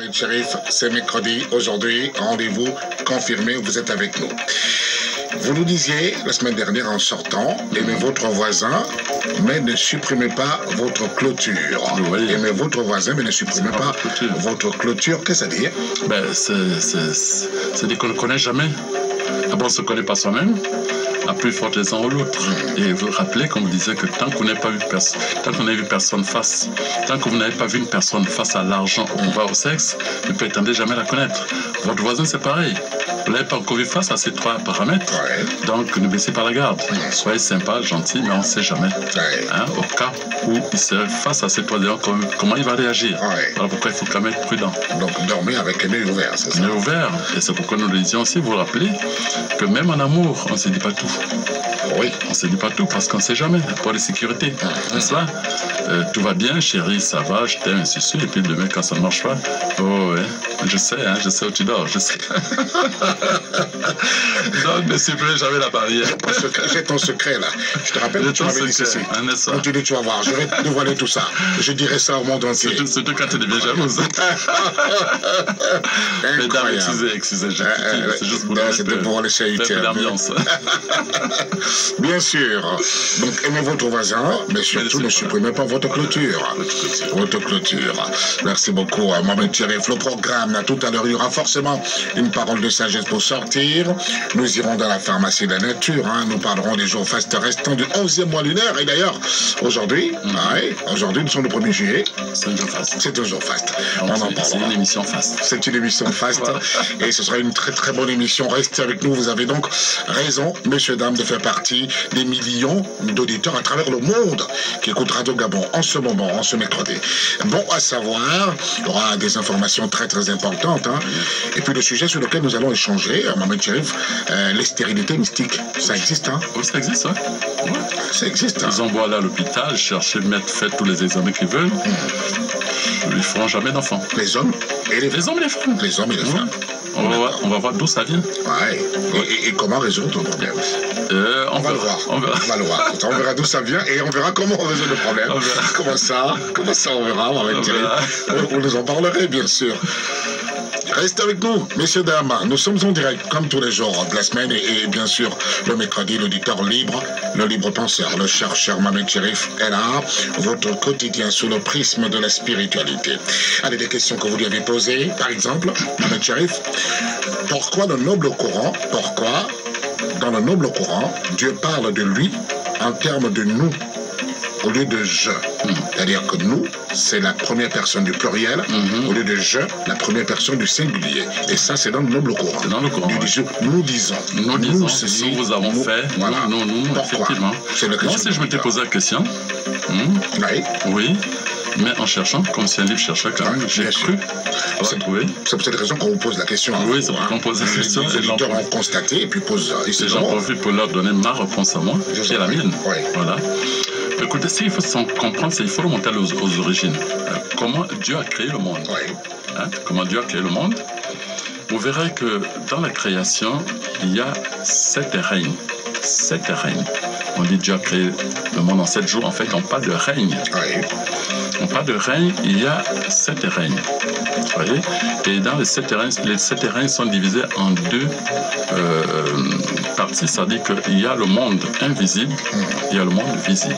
Mohamed Cherif, c'est mercredi. Aujourd'hui, rendez-vous confirmé, vous êtes avec nous. Vous nous disiez la semaine dernière en sortant, aimez votre voisin, mais ne supprimez pas votre clôture. Oui. Aimez votre voisin, mais ne supprimez pas votre clôture. Qu'est-ce que ça veut dire? C'est dire qu'on ne connaît jamais. D'abord, on ne se connaît pas soi-même, à plus forte raison l'autre. Et vous vous rappelez, comme vous disiez, que tant qu'on n'a pas vu personne, tant qu'on n'a vu personne face, tant que vous n'avez pas vu une personne face à l'argent, au pouvoir, au sexe, vous ne prétendez jamais la connaître. Votre voisin, c'est pareil. Vous n'avez pas encore vu face à ces trois paramètres. Ouais. Donc, ne baissez pas la garde. Soyez sympa, gentil, mais on ne sait jamais. Ouais. Hein, au cas où il serait face à ces trois éléments, comment il va réagir. Ouais. Alors, pourquoi il faut quand même être prudent. Donc, dormez avec un œil ouvert, c'est ça? Un œil ouvert. Et c'est pourquoi nous le disions aussi, vous vous rappelez, que même en amour, on ne se dit pas tout. Oui. On ne se dit pas tout parce qu'on ne sait jamais. Pour les sécurités, n'est-ce pas? Tout va bien, chérie, ça va, je t'aime, ainsi de suite. Et puis demain, quand ça ne marche pas, oh ouais, je sais où tu dors, je sais. Donc, ne supprimez jamais la barrière. J'ai ton secret là. Je te rappelle que tu m'avais dit ceci. Continue, tu vas voir. Je vais te dévoiler tout ça. Je dirai ça au monde entier. Surtout quand tu deviens jalouse. Mesdames, excusez, c'est juste pour le chahuter. l'ambiance. Bien sûr. Donc, aimez votre voisin, mais surtout ne supprimez pas votre clôture. Votre clôture. Merci beaucoup, Mohamed Cherif. Le programme, tout à l'heure, il y aura forcément une parole de sagesse pour sortir. Nous irons dans la pharmacie de la nature. Nous parlerons des jours fastes restants du 11e mois lunaire. Et d'ailleurs, aujourd'hui, aujourd'hui, nous sommes le 1er juillet. C'est un jour faste. C'est un jour faste. On en parlera. C'est une émission faste. C'est une émission faste. Et ce sera une très très bonne émission. Restez avec nous. Vous avez donc raison, messieurs, dames, de faire partie des millions d'auditeurs à travers le monde qui écoutent Radio Gabon en ce moment, en ce mercredi. Bon à savoir, il y aura des informations très très importantes. Et puis le sujet sur lequel nous allons échanger, Mohamed Cherif, les stérilités mystiques. Ça existe, Oui, ça existe, ouais. Ça existe. Ils envoient là à l'hôpital, chercher, faire tous les examens qu'ils veulent. Ils ne feront jamais d'enfants. Les hommes et les femmes. Les hommes et les femmes. Les hommes et les femmes. On va voir d'où ça vient. Ouais. Et comment résoudre le problème? On va le voir. On le voir. On verra d'où ça vient et on verra comment on résout le problème. Comment ça on verra. Vous nous en parlerez, bien sûr. Restez avec nous, messieurs, dames. Nous sommes en direct, comme tous les jours de la semaine, et bien sûr, le mercredi, l'auditeur libre, le libre penseur, le chercheur Mohamed Cherif est là, votre quotidien sous le prisme de la spiritualité. Allez, des questions que vous lui avez posées, par exemple, Mohamed Cherif, pourquoi dans le noble Coran, Dieu parle de lui en termes de nous au lieu de je? C'est-à-dire que nous, c'est la première personne du pluriel, au lieu de je, la première personne du singulier. Et ça, c'est dans le noble Coran. C'est dans le Coran. Nous disons, nous vous avons fait, voilà. Nous, effectivement. Moi aussi, je m'étais posé la question. Oui. Mais en cherchant, comme si un livre cherchait quand même, j'ai cru trouver. C'est pour cette raison qu'on vous pose la question. Oui, c'est pour qu'on pose la question. Les auditeurs vont constater et puis posent. J'en profite pour leur donner ma réponse à moi, qui est la mienne. Voilà. Écoutez, ce qu'il faut comprendre, c'est qu'il faut remonter aux origines. Comment Dieu a créé le monde. Comment Dieu a créé le monde. Vous verrez que dans la création, il y a 7 règnes. 7 règnes. On dit Dieu a créé le monde en 7 jours. En fait, on parle de règne. On parle de règne, il y a 7 règnes. Vous voyez? Et dans les 7 règnes sont divisés en 2 parties. C'est-à-dire qu'il y a le monde invisible, il y a le monde visible.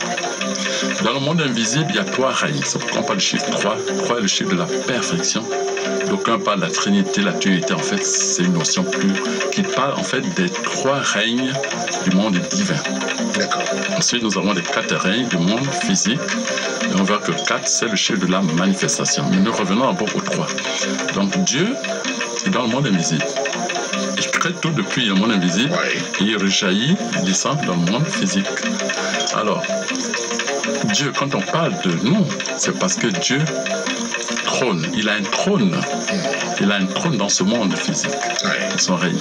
Dans le monde invisible, il y a 3 règnes. C'est pourquoi on parle du chiffre 3. 3 est le chiffre de la perfection. Donc on parle de la Trinité, la Trinité, en fait, c'est une notion qui parle en fait des 3 règnes du monde divin. Ensuite, nous avons les 4 règnes du monde physique. Et on voit que 4, c'est le chiffre de la manifestation. Mais nous revenons d'abord aux 3. Donc Dieu est dans le monde invisible. Il crée tout depuis le monde invisible et il rejaillit, il descend dans le monde physique. Alors, Dieu, quand on parle de nous, c'est parce que Dieu trône. Il a un trône. Il a un trône dans ce monde physique, son règne.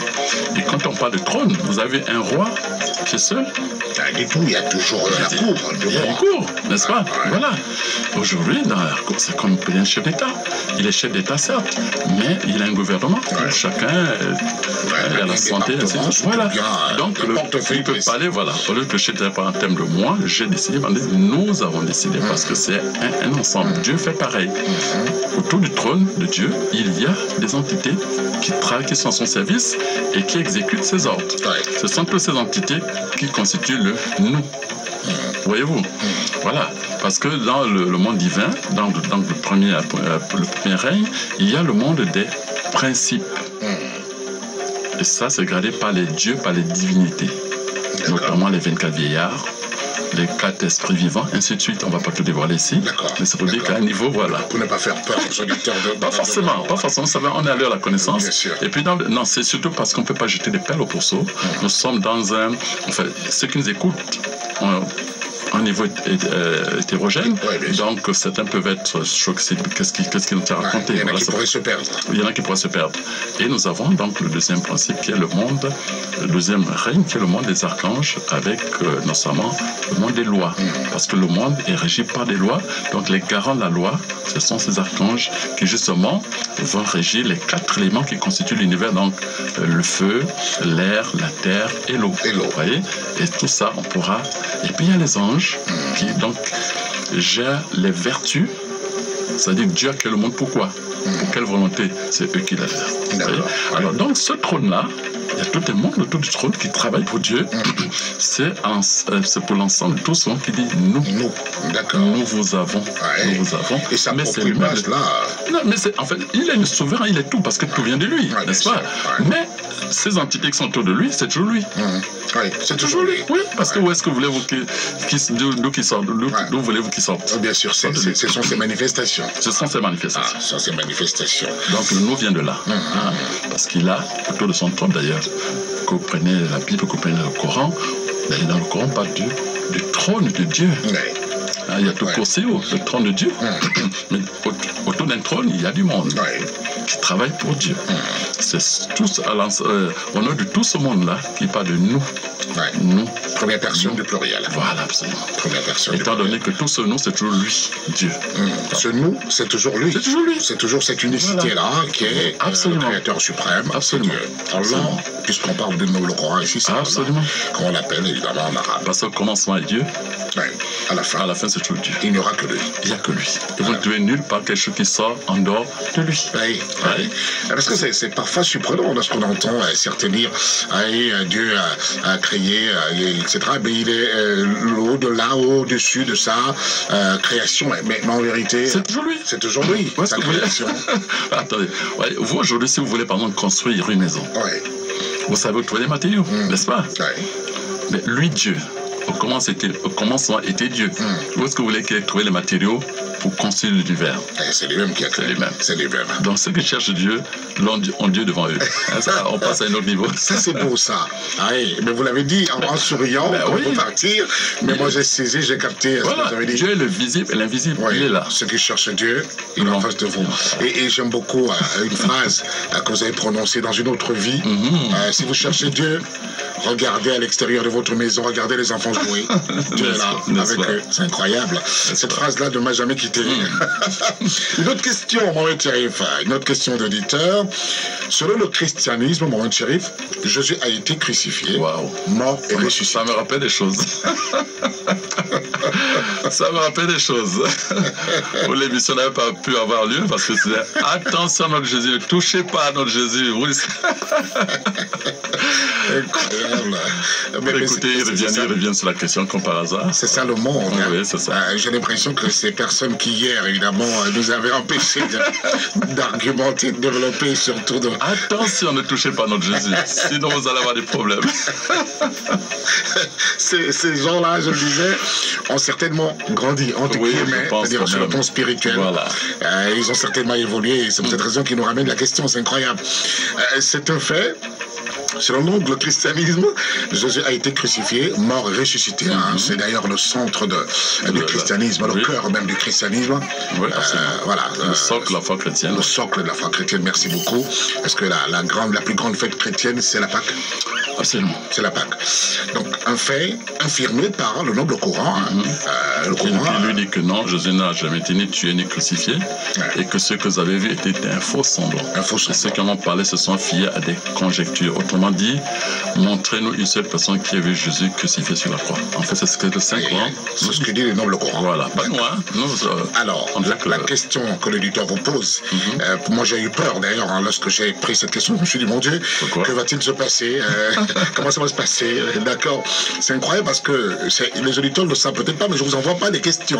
Et quand on parle de trône, vous avez un roi qui est seul. Du tout, il y a toujours la cour. Il y a une cour, n'est-ce pas? Voilà. Aujourd'hui, dans la cour, c'est comme un chef d'État. Il est chef d'État, certes, mais il a un gouvernement. Chacun il a la santé, ainsi de suite. Voilà. Donc, il peut parler, voilà. Au lieu que le chef d'État parle en termes de moi, j'ai décidé, nous avons décidé, parce que c'est un ensemble. Dieu fait pareil. autour du trône de Dieu, il y a des entités qui sont à son service et qui exécutent ses ordres. Ce sont toutes ces entités qui constituent le nous. Voyez-vous? Voilà. Parce que dans le monde divin, dans le premier règne, il y a le monde des principes. Et ça, c'est gardé par les dieux, par les divinités. Notamment les 24 vieillards, les 4 esprits vivants, ainsi de suite. On ne va pas tout dévoiler ici. Mais c'est pour dire qu'à un niveau, voilà. Pour ne pas faire peur aux auditeurs de... Pas forcément. Ça va, on est allé à la connaissance. Bien sûr. Et puis, non, c'est surtout parce qu'on ne peut pas jeter des perles au pourceau. Nous sommes dans un... Enfin, ceux qui nous écoutent... un niveau hétérogène, donc certains peuvent être choqués. Qu'est-ce qu'il nous a raconté? Il y en a qui pourraient se perdre. Il y en a qui pourraient se perdre. Et nous avons donc le deuxième principe qui est le monde, le deuxième règne qui est le monde des archanges, avec notamment le monde des lois. Parce que le monde est régi par des lois, donc les garants de la loi, ce sont ces archanges qui justement vont régir les 4 éléments qui constituent l'univers, donc le feu, l'air, la terre et l'eau. Vous voyez? Et tout ça, on pourra... Et puis il y a les anges qui donc gèrent les vertus, c'est-à-dire Dieu a créé le monde pourquoi? Pour quelle volonté? C'est eux qui la gèrent. Alors donc ce trône-là, il y a tout un monde autour du trône qui travaille pour Dieu. C'est pour l'ensemble de tous ceux qui dit nous. Nous vous avons. Nous vous avons. Et ça, mais c'est lui-même. Non, mais en fait, il est le souverain, il est tout parce que tout vient de lui, n'est-ce pas? Mais ces entités qui sont autour de lui, c'est toujours lui. C'est toujours lui. Oui, parce que où est-ce que voulez-vous d'où voulez-vous qu'ils sortent? Bien sûr, ce sont ses manifestations. Ce sont ses manifestations. Ce sont ses manifestations. Donc le nous vient de là. Parce qu'il a, autour de son trône d'ailleurs, que vous prenez la Bible, que vous prenez le Coran, dans le Coran, on parle du trône de Dieu. Il y a tout Corséo, le trône de Dieu. Mais autour d'un trône, il y a du monde qui travaille pour Dieu. C'est tous au nom de tout ce monde-là qui parle de nous. Nous. Première personne du pluriel. Voilà, absolument. Première personne. Étant donné que tout ce nous, c'est toujours lui, Dieu. Ce nous, c'est toujours lui. C'est toujours lui. C'est toujours cette unicité-là qui est le créateur suprême. Absolument. Allah, puisqu'on parle de nous, le Coran ici, c'est absolument. Comme on l'appelle évidemment en arabe. Parce que le commencement est Dieu. À la fin, c'est toujours Dieu. Il n'y aura que lui. Il n'y a que lui. Et vous ne trouvez nulle part quelque chose qui sort en dehors de lui. Parce que c'est parfois surprenant lorsqu'on entend certains dire Dieu a créé, etc. Mais il est au-delà, au-dessus de sa création. Mais en vérité, c'est toujours lui. C'est toujours lui, sa création. Attendez, vous aujourd'hui, si vous voulez par exemple construire une maison, vous savez où trouver les matériaux, n'est-ce pas? Mais lui, Dieu, au commencement était Dieu. Où est-ce que vous voulez qu'il ait trouvé les matériaux pour construire l'univers? C'est lui-même qui a créé. C'est lui-même. Donc ceux qui cherchent Dieu ont Dieu devant eux. Ça, on passe à un autre niveau. Ça, c'est beau, ça. Mais vous l'avez dit en souriant, on peut partir. Mais moi, j'ai saisi, j'ai capté ce que vous avez dit. Dieu est le visible et l'invisible. Il est là. Ceux qui cherchent Dieu, il est en face de vous. Et j'aime beaucoup une phrase que vous avez prononcée dans une autre vie. Si vous cherchez Dieu, regardez à l'extérieur de votre maison, regardez les enfants jouer. Dieu est là avec eux. C'est incroyable. Cette phrase-là ne m'a jamais quitté. Une autre question, Mohamed Cherif. Une autre question d'auditeur. Selon le christianisme, Mohamed Cherif, Jésus a été crucifié, mort et ressuscité. Ça me rappelle des choses. Ça me rappelle des choses. Où l'émission n'avait pas pu avoir lieu parce que c'était attention à notre Jésus, ne touchez pas à notre Jésus. Incroyable. Écoutez, il revient sur la question comme par hasard. C'est ça le monde. Oui, c'est ça. J'ai l'impression que ces personnes qui hier, évidemment, nous avaient empêché d'argumenter, de développer, surtout de... Attention, ne touchez pas notre Jésus, sinon vous allez avoir des problèmes. Ces gens-là, je le disais, ont certainement grandi, entre guillemets, c'est-à-dire sur le plan spirituel. Ils ont certainement évolué, et c'est pour cette raison qu'ils nous ramènent la question, c'est incroyable. C'est un fait. Selon le christianisme, Jésus a été crucifié, mort et ressuscité. C'est d'ailleurs le centre du christianisme, le cœur même du christianisme. Voilà. Le socle de la foi chrétienne. Le socle de la foi chrétienne, merci beaucoup. Est-ce que la plus grande fête chrétienne, c'est la Pâque? Absolument. C'est la Pâque. Donc, un fait infirmé par le noble Coran. Le Coran lui dit que non, Jésus n'a jamais été ni tué ni crucifié, et que ce que vous avez vu était un faux semblant. Et ceux qui en ont parlé se sont fiés à des conjectures. Autrement dit, montrez-nous une seule personne qui a vu Jésus crucifié sur la croix. En fait, c'est ce que le Saint-Coran... C'est ce que dit le noble Coran. Voilà. Pas nous, hein. Alors, la question que l'éditeur vous pose, moi j'ai eu peur d'ailleurs lorsque j'ai pris cette question. Je me suis dit, mon Dieu, que va-t-il se passer? Comment ça va se passer? D'accord. C'est incroyable parce que les auditeurs ne le savent peut-être pas, mais je ne vous envoie pas les questions.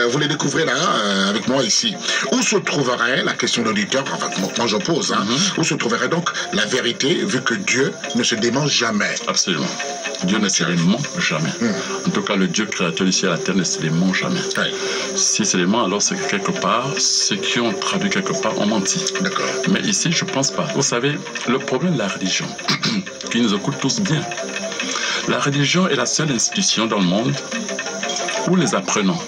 Vous les découvrez là, avec moi ici. Où se trouverait, la question de l'auditeur, enfin, moi je pose, où se trouverait donc la vérité, vu que Dieu ne se dément jamais? Absolument. Dieu ne se dément jamais. En tout cas, le Dieu créateur du ciel et la terre ne se dément jamais. Si c'est dément, alors c'est que quelque part, ceux qui ont traduit quelque part ont menti. D'accord. Mais ici, je ne pense pas. Vous savez, le problème de la religion, qui nous écoute tous bien, la religion est la seule institution dans le monde où les apprenants,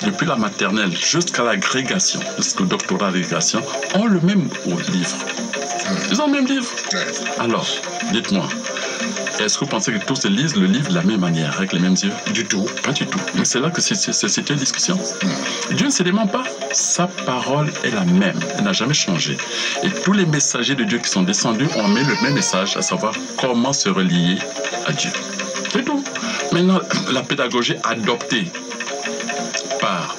depuis la maternelle jusqu'à l'agrégation, jusqu'au doctorat d'agrégation, ont le même livre. Ils ont le même livre. Alors, dites-moi, est-ce que vous pensez que tous lisent le livre de la même manière, avec les mêmes yeux? Du tout. Pas du tout. Mais c'est là que c'est une discussion. Dieu ne se dément pas. Sa parole est la même. Elle n'a jamais changé. Et tous les messagers de Dieu qui sont descendus ont mis le même message, à savoir comment se relier à Dieu. C'est tout. Maintenant, la pédagogie adoptée par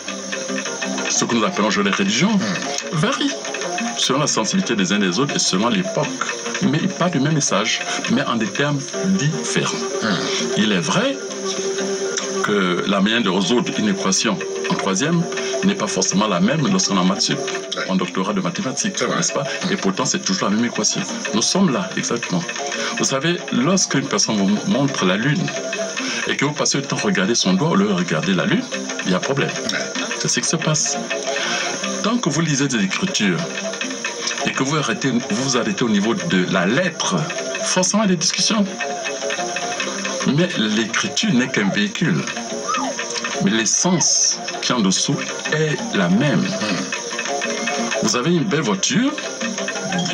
ce que nous appelons aujourd'hui les religions varie selon la sensibilité des uns des autres et selon l'époque. Mais il parle du même message, mais en des termes différents. Il est vrai que la manière de résoudre une équation en troisième n'est pas forcément la même lorsqu'on est en maths sup, en doctorat de mathématiques, n'est-ce pas? Et pourtant, c'est toujours la même équation. Nous sommes là, exactement. Vous savez, lorsqu'une personne vous montre la Lune et que vous passez le temps à regarder son doigt au lieu de regarder la Lune, il y a un problème. C'est ce qui se passe. Tant que vous lisez des écritures et que vous vous arrêtez au niveau de la lettre, forcément il y a des discussions. Mais l'écriture n'est qu'un véhicule. Mais l'essence qui est en dessous est la même. Vous avez une belle voiture,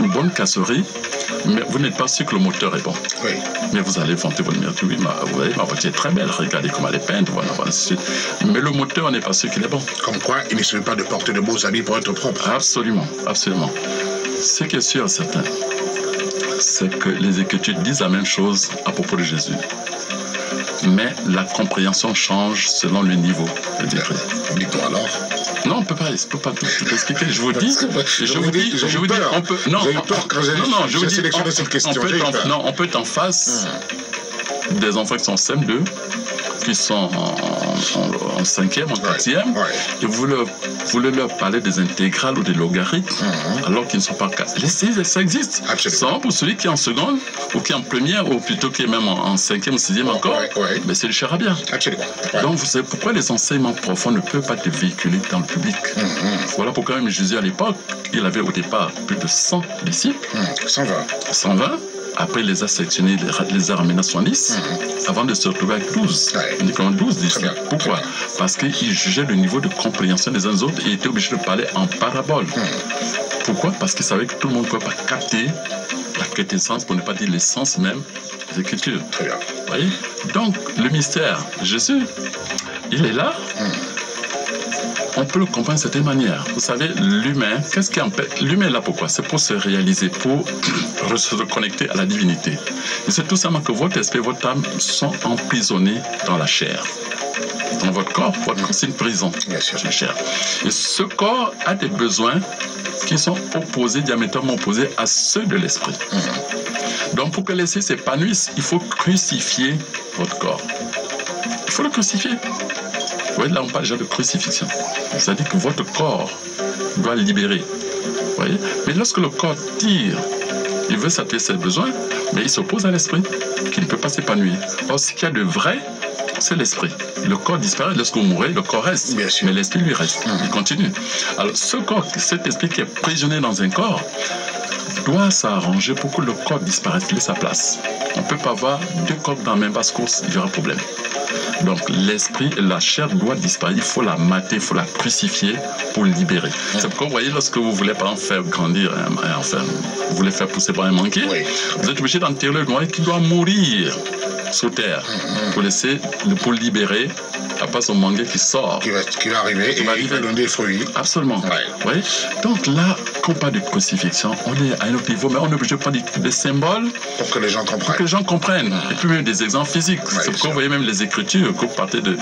une bonne casserie, mais vous n'êtes pas sûr que le moteur est bon. Oui. Mais vous allez vanter votre mère. Oui, vous voyez, ma voiture est très belle, regardez comment elle est peinte, voilà, ainsi de suite. Mais le moteur, on n'est pas sûr qu'il est bon. Comme quoi, il ne suffit pas de porter de beaux habits pour être propre. Absolument, absolument. Ce qui est sûr et certain, c'est que les Écritures disent la même chose à propos de Jésus. Mais la compréhension change selon le niveau des écrits. Dites-moi alors. Non, on ne peut pas tout expliquer. Je vous dis, on peut. Non, j'ai eu peur quand j'ai sélectionné cette question. On peut être en face des enfants qui sont CM2, qui sont en 5e, en 4e, et vous voulez leur parler des intégrales ou des logarithmes, alors qu'ils ne sont pas cassés. Ça existe. Seulement pour celui qui est en seconde, ou qui est en première, ou plutôt qui est même en 5e ou 6e encore, mais c'est le charabia. Absolument. Donc vous savez pourquoi les enseignements profonds ne peuvent pas être véhiculés dans le public. Voilà pourquoi même Jésus à l'époque, il avait au départ plus de 100 disciples. 120. Après, il les a sélectionnés, les a ramenés à 70, avant de se retrouver avec 12. Uniquement 12 disciples. Pourquoi? Parce qu'il jugeait le niveau de compréhension des uns des autres et il était obligé de parler en parabole. Pourquoi? Parce qu'il savait que tout le monde ne pouvait pas capter la quintessence, pour ne pas dire l'essence même des Écritures. Très bien. Vous voyez? Donc, le mystère, Jésus, il est là. On peut le comprendre de certaine manière. Vous savez, l'humain, qu'est-ce qui empêche? L'humain est là pourquoi? C'est pour se réaliser, pour se reconnecter à la divinité. Et c'est tout simplement que votre esprit et votre âme sont emprisonnés dans la chair. Dans votre corps, c'est une prison. Bien sûr. C'est la chair. Et ce corps a des besoins qui sont opposés, diamétralement opposés à ceux de l'esprit. Donc, pour que l'esprit s'épanouisse, il faut crucifier votre corps. Il faut le crucifier. Vous voyez, là, on parle déjà de crucifixion. C'est-à-dire que votre corps doit libérer. Vous voyez? Mais lorsque le corps tire, il veut satisfaire ses besoins, mais il s'oppose à l'esprit, qui ne peut pas s'épanouir. Or, ce qu'il y a de vrai, c'est l'esprit. Le corps disparaît, lorsque vous mourrez, le corps reste. Mais l'esprit lui reste. Il continue. Alors, ce corps, cet esprit qui est prisonnier dans un corps, doit s'arranger pour que le corps disparaisse, laisse sa place. On ne peut pas avoir deux corps dans la même basse course, il y aura problème. Donc l'esprit, la chair doit disparaître. Il faut la mater, il faut la crucifier pour libérer. C'est pourquoi vous voyez, lorsque vous voulez par exemple faire grandir un enfant, vous voulez faire pousser par un manqué, vous êtes obligé d'enterrer le noyau qui doit mourir sous terre pour libérer. Après son manguet qui sort. Qui va arriver et il va donner des fruits. Absolument. Ouais. Donc là, quand on parle de crucifixion, on est à un autre niveau, mais on est obligé de prendre des symboles. Pour que les gens comprennent. Pour que les gens comprennent. Et puis même des exemples physiques. C'est pourquoi vous voyez même les Écritures, qu'on partait de.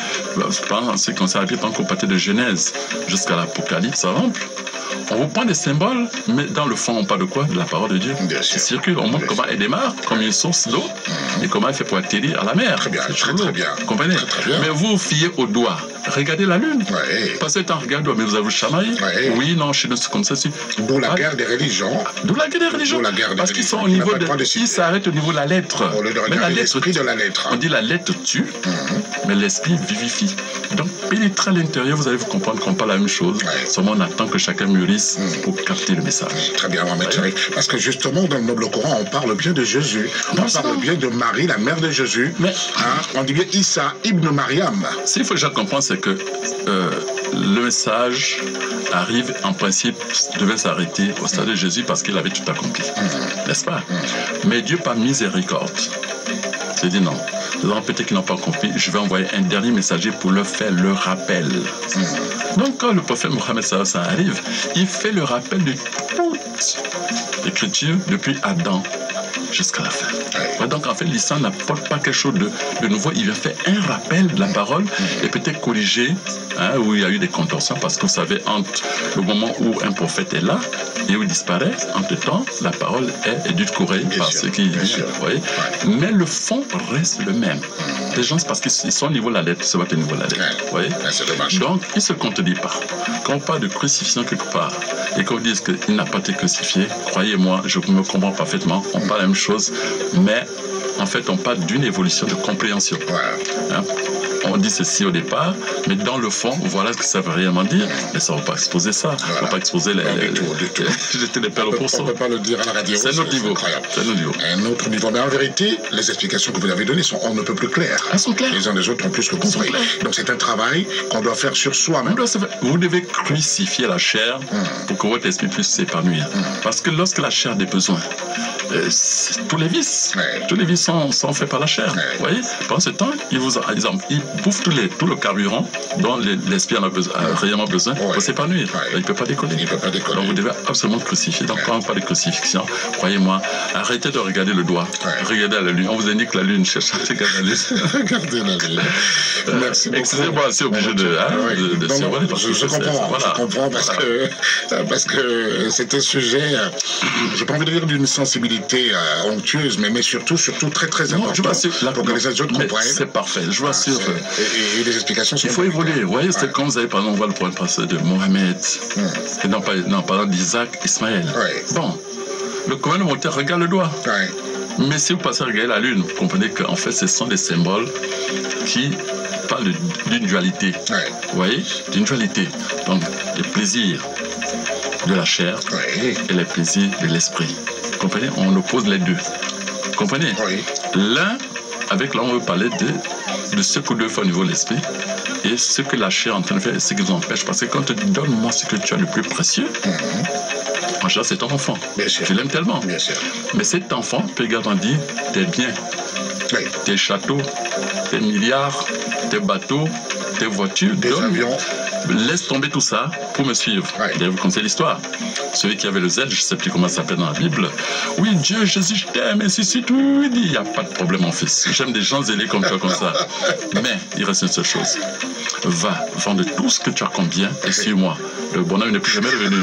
Pendant ce qui concerne la Bible, qu'on partait de Genèse jusqu'à l'Apocalypse, par exemple. On vous prend des symboles, mais dans le fond, on parle de quoi? De la parole de Dieu. Qui circule. On montre comment elle démarre, comme une source d'eau, et comment elle fait pour atterrir à la mer. Très bien, très bien. Vous comprenez? Très bien. Mais vous vous fiez au doigt. Regardez la lune. Passez le temps, regardez, mais vous avez chamaillé. Oui, non, chez nous, c'est comme ça. D'où la guerre des religions. D'où la guerre des religions. Parce qu'ils sont au niveau de. Ils s'arrêtent au niveau de la lettre. Mais l'esprit de la lettre. On dit la lettre tue, mais l'esprit vivifie. Donc, pénétrez à l'intérieur, vous allez vous comprendre qu'on parle la même chose. Seulement, on attend que chacun mûrisse pour capter le message. Très bien, Mohamed Cherif. Parce que justement, dans le Noble Coran, on parle bien de Jésus. On parle bien de Marie, la mère de Jésus. Mais on dit bien Issa ibn Mariam. Ce qu'il faut déjà comprendre, c'est que le message arrive, en principe, devait s'arrêter au stade de Jésus parce qu'il avait tout accompli. N'est-ce pas? Mais Dieu, par miséricorde, s'est dit non. Les gens peut-être qui n'ont pas compris, je vais envoyer un dernier messager pour leur faire le rappel. Donc quand le prophète Mohammed ça arrive, il fait le rappel de toute l'écriture depuis Adam jusqu'à la fin. Donc en fait, l'islam n'apporte pas quelque chose de nouveau, il vient faire un rappel de la parole et peut-être corriger où il y a eu des contorsions, parce que vous savez, entre le moment où un prophète est là et où il disparaît, entre-temps, la parole est édulcorée par ce qui dit. Mais le fond reste le même. Les gens, c'est parce qu'ils sont au niveau de la lettre, c'est pas au niveau de la lettre. Donc, ils ne se contredisent pas. Quand on parle de crucifixion quelque part, et qu'on dise qu'il n'a pas été crucifié, croyez-moi, je me comprends parfaitement, on parle la même chose, mais en fait, on parle d'une évolution de compréhension. On dit ceci au départ, mais dans le fond, voilà ce que ça veut réellement dire. Mais ça ne va pas exposer ça. On ne va pas exposer jeter les perles au pourceau. On ne peut pas le dire à la radio. C'est notre niveau. Un autre niveau. Mais en vérité, les explications que vous avez données sont on ne peut plus claires. Elles sont claires. Les uns des autres ont plus que compris. Donc c'est un travail qu'on doit faire sur soi-même. Vous devez crucifier la chair pour que votre esprit puisse s'épanouir. Parce que lorsque la chair a des besoins, tous les vices sont faits par la chair. Vous voyez, pendant ce temps, ils bouffent tout le carburant dont l'esprit en a réellement besoin pour s'épanouir. Il ne peut pas décoller. Donc vous devez absolument crucifier. Donc quand on parle de crucifixion, croyez-moi, arrêtez de regarder le doigt. Regardez à la lune. On vous indique la lune. Cherchez à regarder la lune. Regardez la lune. Merci beaucoup. Excusez-moi, c'est obligé de survoler. Je comprends parce que c'est un sujet, je n'ai pas envie de dire d'une sensibilité onctueuse, mais surtout très très important pour que les autres comprennent. C'est parfait. Je vous assure. Et les explications sont... Il faut évoluer. Vous voyez, c'est comme vous avez par exemple, on voit le problème passé de Mohamed, et non pas d'Isaac, Ismaël. Bon, le commandement montaire regarde le doigt. Mais si vous passez à regarder la lune, vous comprenez qu'en fait, ce sont des symboles qui parlent d'une dualité. Vous voyez, d'une dualité. Donc, les plaisirs de la chair et les plaisirs de l'esprit. Vous comprenez? On oppose les deux. Vous comprenez? L'un, avec là, on veut parler de ce que Dieu fait au niveau de l'esprit et ce que la chair est en train de faire et ce qui nous empêche. Parce que quand tu dis donne-moi ce que tu as le plus précieux, en général, c'est ton enfant. Tu l'aimes tellement. Mais cet enfant peut également dire tes biens, tes châteaux, tes milliards, tes bateaux, tes voitures, tes avions. Laisse tomber tout ça pour me suivre. Vous connaissez l'histoire. Celui qui avait le zèle, je ne sais plus comment ça s'appelle dans la Bible. Oui, Dieu, Jésus, je t'aime, et si tout. Il dit, il n'y a pas de problème, mon fils. J'aime des gens zélés comme toi, comme ça. Mais il reste une seule chose. Va, vendre tout ce que tu as comme bien et suis-moi. Le bonhomme n'est plus jamais revenu.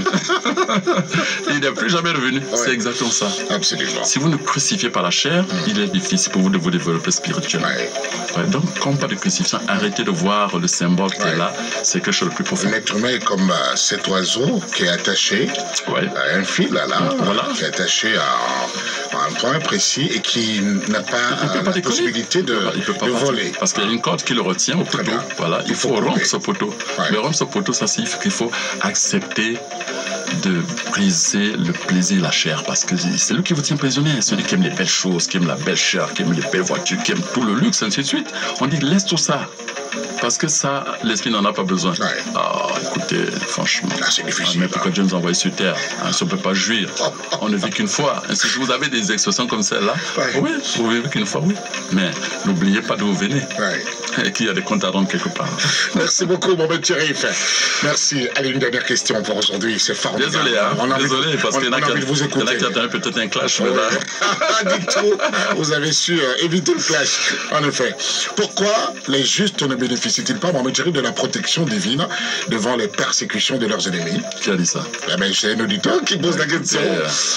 Il n'est plus jamais revenu. C'est exactement ça. Absolument. Si vous ne crucifiez pas la chair, il est difficile pour vous de vous développer spirituellement. Donc, quand on parle de crucifixion, arrêtez de voir le symbole qui est là. C'est quelque chose de plus profond. L'être humain est comme cet oiseau qui est attaché à un fil, là, qui est attaché à un point précis et qui n'a pas la possibilité de voler. Parce qu'il y a une corde qui le retient au poteau. Voilà, il faut rompre ce poteau. Mais rompre ce poteau, ça signifie qu'il faut accepter de briser le plaisir, la chair, parce que c'est lui qui vous tient prisonnier, celui qui aime les belles choses, qui aime la belle chair, qui aime les belles voitures, qui aime tout le luxe, ainsi de suite. On dit laisse tout ça, parce que ça, l'esprit n'en a pas besoin. Ouais. Ah, écoutez, franchement, c'est difficile. mais pourquoi Dieu nous a envoyés sur terre, hein, si on ne peut pas jouir, on ne vit qu'une fois. Et si vous avez des expressions comme celle-là, oui, vous vivez qu'une fois, oui. Mais n'oubliez pas d'où vous venez. Et qu'il y a des comptes à rendre quelque part. Merci beaucoup, mon bel Thierry. Merci. Allez, une dernière question pour aujourd'hui. C'est formidable. Désolé, hein. Désolé, parce qu'il y en a qui attendent peut-être un clash. Pas du tout. Vous avez su éviter le clash. En effet. Pourquoi les justes ne bénéficient-ils pas, mon bel Thierry, de la protection divine devant les persécutions de leurs ennemis? Qui a dit ça? Eh bien, c'est un auditeur qui pose la question.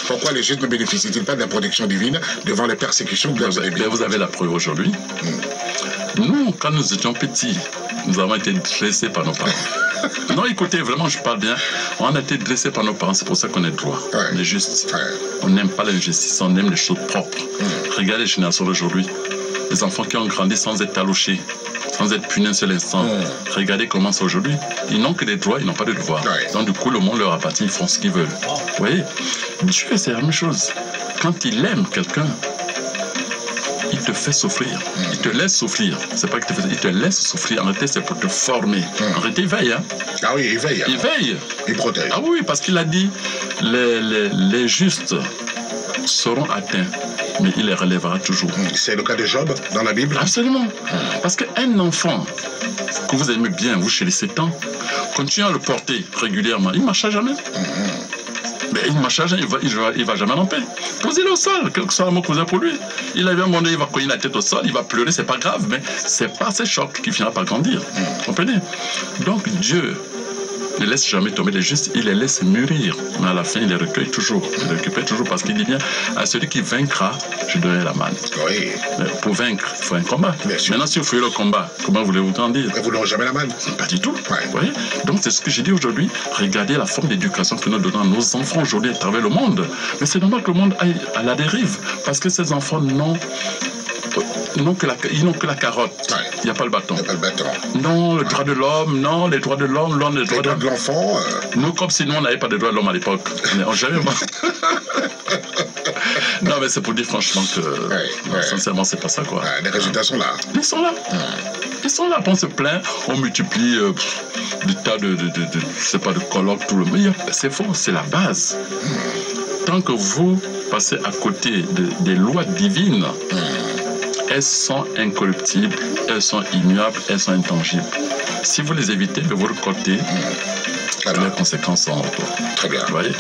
Pourquoi les justes ne bénéficient-ils pas de la protection divine devant les persécutions de leurs ennemis? Vous avez la preuve aujourd'hui. Nous, quand nous étions petits, nous avons été dressés par nos parents. Non, écoutez, vraiment, je parle bien. On a été dressés par nos parents, c'est pour ça qu'on est droit. On est juste. On n'aime pas l'injustice, on aime les choses propres. Regardez les générations d'aujourd'hui. Les enfants qui ont grandi sans être talochés, sans être punis un seul instant. Regardez comment c'est aujourd'hui. Ils n'ont que des droits, ils n'ont pas de devoirs. Donc, du coup, le monde leur appartient, ils font ce qu'ils veulent. Vous voyez, Dieu, c'est la même chose. Quand il aime quelqu'un, il te fait souffrir. Il te laisse souffrir. C'est pas que il te laisse souffrir. En réalité, c'est pour te former. En réalité, il veille. Hein? Ah oui, il veille. Il veille. Il protège. Ah oui, parce qu'il a dit les justes seront atteints, mais il les relèvera toujours. C'est le cas de Job dans la Bible? Absolument. Parce qu'un enfant que vous aimez bien, vous, chez les 7 ans, continuez à le porter régulièrement. Il ne marchera jamais. Mais il ne marchera jamais, il va jamais en paix. Posez-le au sol, quel que soit l'amour que vous avez pour lui. Il a vu un moment donné, il va cogner la tête au sol, il va pleurer, c'est pas grave, mais c'est pas ces chocs qui finira par grandir. Vous comprenez? Donc Dieu ne laisse jamais tomber les justes, il les laisse mûrir. Mais à la fin, il les recueille toujours. Il les récupère toujours parce qu'il dit bien, à celui qui vaincra, je donnerai la manne. Oui. Mais pour vaincre, il faut un combat. Maintenant, si vous faites le combat, comment voulez-vous grandir? Vous n'aurez jamais la manne. Pas du tout. Vous voyez? Donc, c'est ce que j'ai dit aujourd'hui. Regardez la forme d'éducation que nous donnons à nos enfants aujourd'hui à travers le monde. Mais c'est normal que le monde aille à la dérive parce que ces enfants ils n'ont que la carotte. Il n'y a pas le bâton. Non, le droit de l'homme, non, les droits de l'homme, non, les droits de l'enfant. Nous, comme si nous, on n'avait pas de droits de l'homme à l'époque. On jamais. Non, mais c'est pour dire franchement que, sincèrement, c'est pas ça, quoi. Les résultats sont là. Ils sont là. Ils sont là. On se plaint, on multiplie des tas de je sais pas, de colloques, tout le monde. C'est faux, c'est la base. Tant que vous passez à côté des lois divines, elles sont incorruptibles, elles sont immuables, elles sont intangibles. Si vous les évitez, vous récoltez, les conséquences sont en retour. Très bien. Vous voyez?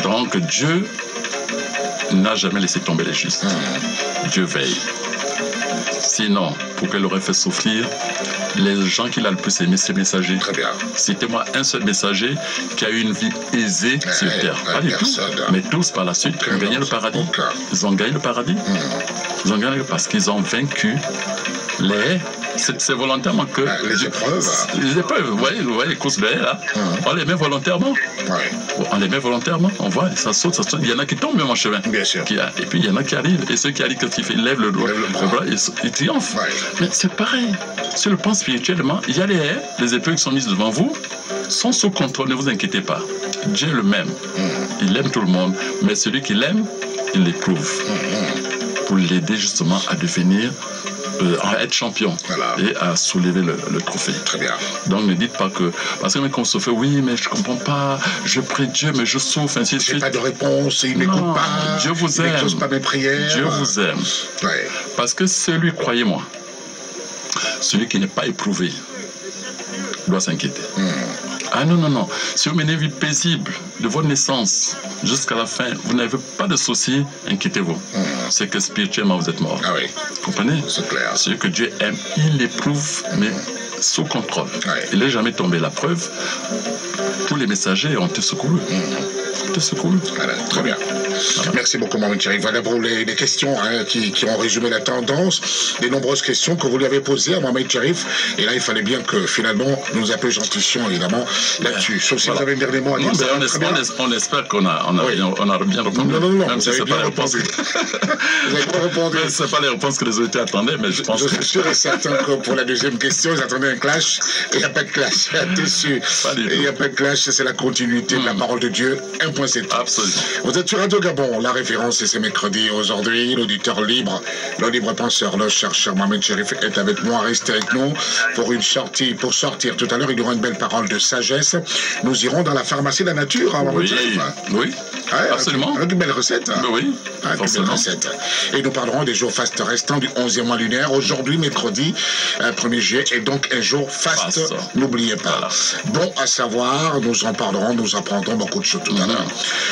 Donc Dieu n'a jamais laissé tomber les justes. Dieu veille. Sinon, pourquoi il aurait fait souffrir les gens qu'il a le plus aimé, ses messagers? Très bien. Citez-moi un seul messager qui a eu une vie aisée sur terre. Pas du tout. Mais tous, par la suite, ont gagné le paradis. Ils ont gagné le paradis. Ils ont gagné parce qu'ils ont vaincu les... C'est volontairement que... les épreuves. Les épreuves, vous voyez les courses de haie, là. On les met volontairement. On les met volontairement. On voit, ça saute. Il y en a qui tombent même en chemin. Bien sûr. Et puis, il y en a qui arrivent. Et ceux qui arrivent, quand ils lèvent le bras, ils triomphent. Mais c'est pareil. Sur le plan spirituellement, il y a les haies, les épreuves qui sont mises devant vous, sont sous contrôle. Ne vous inquiétez pas. Dieu le même. Il aime tout le monde. Mais celui qui l'aime, il l'éprouve. Pour l'aider justement à devenir... à être champion et à soulever le trophée. Très bien. Donc ne dites pas que... Parce que quand on se fait, oui, mais je ne comprends pas, je prie Dieu, mais je souffre, ainsi de suite. J'ai pas de réponse, il n'écoute pas. Dieu vous aime. Il n'exauce pas mes prières. Dieu vous aime. Parce que celui, croyez-moi, celui qui n'est pas éprouvé doit s'inquiéter. Ah non, non, non. Si vous menez une vie paisible de votre naissance jusqu'à la fin, vous n'avez pas de soucis, inquiétez-vous. C'est que spirituellement, vous êtes mort. Ah oui. Vous comprenez? C'est clair. Ce que Dieu aime, il l'éprouve, mais sous contrôle. Il n'est jamais tombé. La preuve, tous les messagers ont été secourus. te secoue. Voilà, très bien. Voilà. Merci beaucoup, Mohamed Cherif. Voilà pour les questions qui ont résumé la tendance, les nombreuses questions que vous lui avez posées à Mohamed Cherif. Et là, il fallait bien que finalement, nous apaisantions évidemment là-dessus. Sauf si vous avez un dernier mot à dire. On espère qu'on a bien répondu. Non, même si c'est pas les réponses. Vous avez pas répondu. C'est pas les réponses que les auditeurs attendaient, mais je pense que... Je suis sûr et certain que pour la deuxième question, ils attendaient un clash. Il n'y a pas de clash. Dessus. Il n'y a pas de clash, c'est la continuité de la parole de Dieu. Un point, c'est tout. Absolument. Vous êtes sur Radio Gabon. La référence, c'est mercredi. Aujourd'hui, l'auditeur libre, le libre penseur, le chercheur Mohamed Cherif est avec moi. Restez avec nous pour une sortie. Pour sortir tout à l'heure, il y aura une belle parole de sagesse. Nous irons dans la pharmacie de la nature. Oui, oui. Ouais, absolument. Avec une belle recette. Oui, avec une belle recette. Et nous parlerons des jours fastes restants du 11e mois lunaire. Aujourd'hui, mercredi, 1er juillet, est donc un jour faste. N'oubliez pas. Voilà. Bon à savoir, nous en parlerons, nous apprendrons beaucoup de choses tout à l'heure.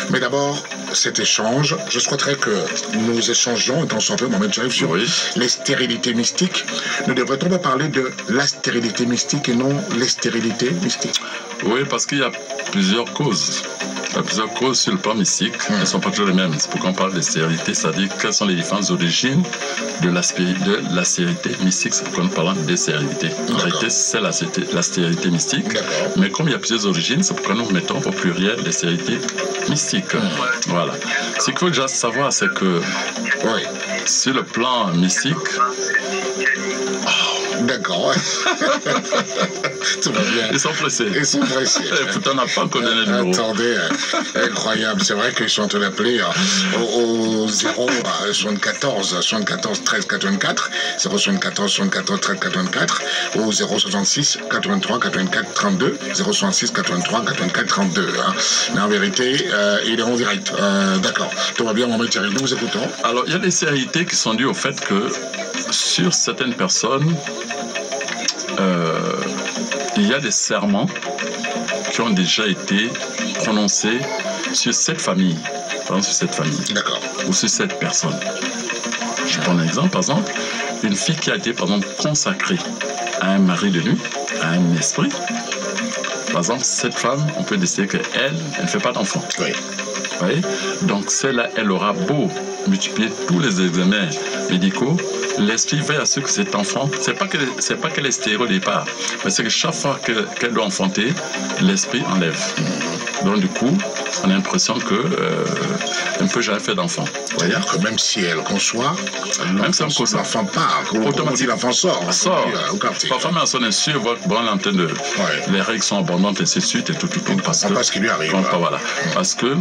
Mais d'abord, cet échange, je souhaiterais que nous échangions, étant un peu, Mohamed Cherif, sur les stérilités mystiques. Ne devrait-on pas parler de la stérilité mystique et non les stérilités mystiques? Oui, parce qu'il y a plusieurs causes. Il y a plusieurs causes sur le plan mystique. Elles ne sont pas toujours les mêmes. C'est pourquoi on parle de stérilité, c'est-à-dire quelles sont les différentes origines de la stérilité mystique. C'est pourquoi nous parlons de stérilité. En réalité, c'est la stérilité mystique. Mais comme il y a plusieurs origines, c'est pourquoi nous mettons au pluriel les stérilités mystiques. Voilà. Ce qu'il faut déjà savoir, c'est que sur le plan mystique, d'accord. Tout va bien. Ils sont pressés. Ils sont pressés. Pourtant, on n'a pas encore donné le numéro. Attendez, incroyable. C'est vrai qu'ils sont en train d'appeler au 074 13 84, 074 74 13 84, au 066 83 84 32, 066 83 84 32. Mais en vérité, il est en direct. D'accord. Tout va bien, Mohamed Cherif. Nous vous écoutons. Alors, il y a des stérilités qui sont dues au fait que sur certaines personnes, il y a des serments qui ont déjà été prononcés sur cette famille, par exemple sur cette famille, ou sur cette personne. Je prends un exemple, par exemple, une fille qui a été, par exemple, consacrée à un mari de nuit, à un esprit. Par exemple, cette femme, on peut décider qu'elle ne fait pas d'enfant. Oui. Oui. Donc celle-là, elle aura beau multiplier tous les examens médicaux, l'esprit veille à ce que cet enfant, c'est pas qu'elle est stérile au départ, mais c'est que chaque fois qu'elle doit enfanter, l'esprit enlève. Donc du coup, on a l'impression qu'elle ne peut jamais faire d'enfant. C'est-à-dire que même si elle conçoit, l'enfant part, automatiquement l'enfant sort. Parfois, mais à son insu, bon, l'antenne de les règles sont abondantes, et ainsi de suite, et tout. Parce que, ce qui lui arrive. Voilà. Parce que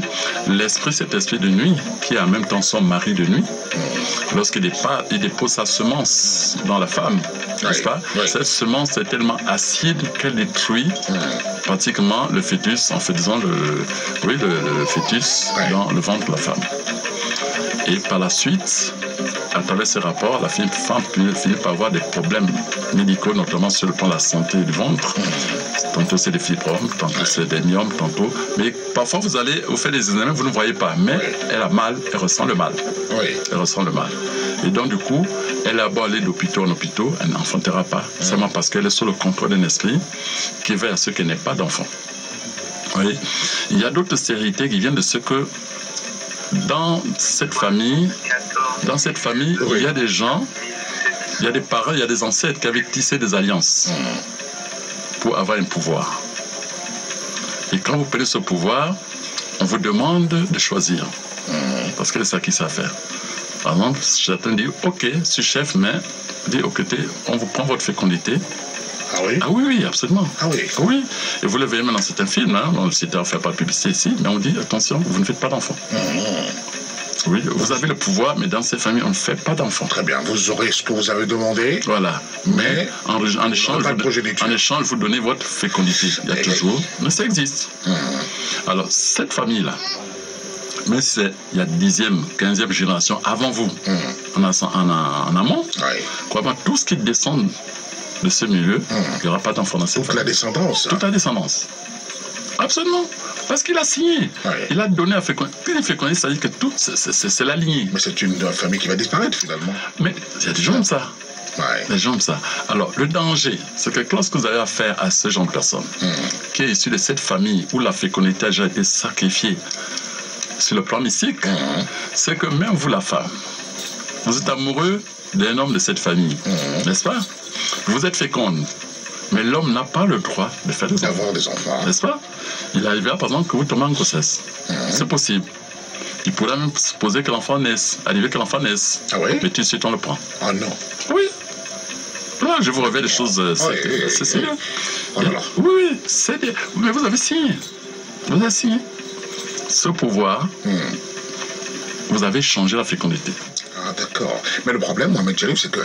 l'esprit, cet esprit de nuit, qui est en même temps son mari de nuit, lorsqu'il dépose sa semence dans la femme, n'est-ce pas? Cette semence est tellement acide qu'elle détruit pratiquement le fœtus, en fait, disons le fœtus dans le ventre de la femme. Et par la suite, à travers ces rapports, la femme finit par avoir des problèmes médicaux, notamment sur le plan de la santé du ventre. Tantôt c'est des fibromes, tantôt c'est des myomes, tantôt. Mais parfois vous faites des examens, vous ne voyez pas, mais elle a mal, elle ressent le mal. Elle ressent le mal. Et donc du coup, elle a beau aller d'hôpital en hôpital, elle n'enfantera pas, seulement parce qu'elle est sous le contrôle d'un esprit qui veut à ce qu'elle n'ait pas d'enfant. Oui. Il y a d'autres stérilités qui viennent de ce que dans cette famille, il y a des gens, il y a des parents, il y a des ancêtres qui avaient tissé des alliances pour avoir un pouvoir. Et quand vous prenez ce pouvoir, on vous demande de choisir. Parce que c'est ça qu'ils savent faire. Par exemple, certains disent, ok, je suis chef, mais dit, ok, on vous prend votre fécondité. Ah oui? Ah oui, oui, absolument. Ah oui? Oui. Et vous le voyez même dans certains films, on ne fait pas de publicité ici, mais on dit, attention, vous ne faites pas d'enfants. Oui, vous avez le pouvoir, mais dans ces familles, on ne fait pas d'enfants. Très bien, vous aurez ce que vous avez demandé. Voilà. Mais en échange, vous donnez votre fécondité. Il y a toujours, mais ça existe. Alors, cette famille-là, mais il y a 10e, 15e génération avant vous, en amont, croyez-moi, tout ce qui descend de ce milieu, il n'y aura pas d'enfants dans cette famille. Toute la descendance. Toute la descendance. Absolument. Parce qu'il a signé. Il a donné à féconder. Puis les féconder, ça veut dire que tout, c'est la lignée. Mais c'est une famille qui va disparaître finalement. Mais il y a des gens comme ça. Des gens comme ça. Alors, le danger, c'est que lorsque vous avez affaire à ce genre de personne, qui est issu de cette famille où la fécondité a déjà été sacrifiée sur le plan mystique, c'est que même vous, la femme, vous êtes amoureux d'un homme de cette famille, n'est-ce pas? Vous êtes féconde, mais l'homme n'a pas le droit de faire des enfants, n'est-ce pas? Il arrivera par exemple que vous tombez en grossesse, c'est possible. Il pourrait même supposer que l'enfant naisse, arriver que l'enfant naisse, mais tout de suite on le prend. Ah non. Oui. Là, je vous révèle des choses, c'est sérieux. Oui, c'est bien. Mais vous avez signé. Vous avez signé. Ce pouvoir, vous avez changé la fécondité. Ah, d'accord. Mais le problème, Mohamed Cherif, c'est que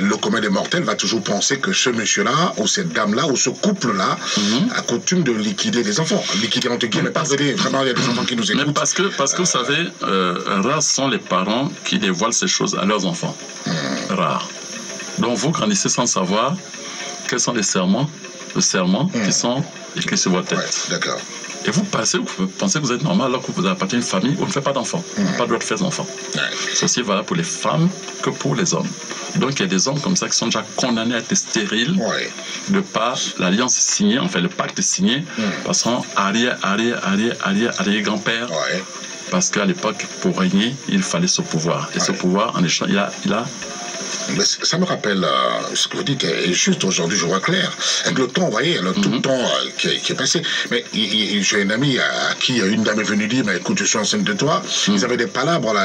le commun des mortels va toujours penser que ce monsieur-là, ou cette dame-là, ou ce couple-là, a coutume de liquider les enfants. Liquider entre guillemets, mais pardonnez, vraiment, il y a des enfants qui nous écoutent. Mais parce que vous savez, rares sont les parents qui dévoilent ces choses à leurs enfants. Rares. Donc vous grandissez sans savoir quels sont les serments qui sont écrits sur votre tête. Ouais, d'accord. Et vous pensez que vous êtes normal alors que vous appartenez à une famille où on ne fait pas d'enfants. On n'a pas le droit de faire d'enfants. C'est aussi valable pour les femmes que pour les hommes. Donc il y a des hommes comme ça qui sont déjà condamnés à être stériles de par l'alliance signée, enfin le pacte signé par son arrière-grand-père. Parce qu'à l'époque, pour régner, il fallait ce pouvoir. Et ce pouvoir, en échange, il a Mais ça me rappelle ce que vous dites, et juste aujourd'hui, je vois clair. Avec le temps, vous voyez, tout le temps qui est passé. Mais j'ai un ami à qui une dame est venue dire, mais écoute, je suis enceinte de toi. Ils avaient des palabres,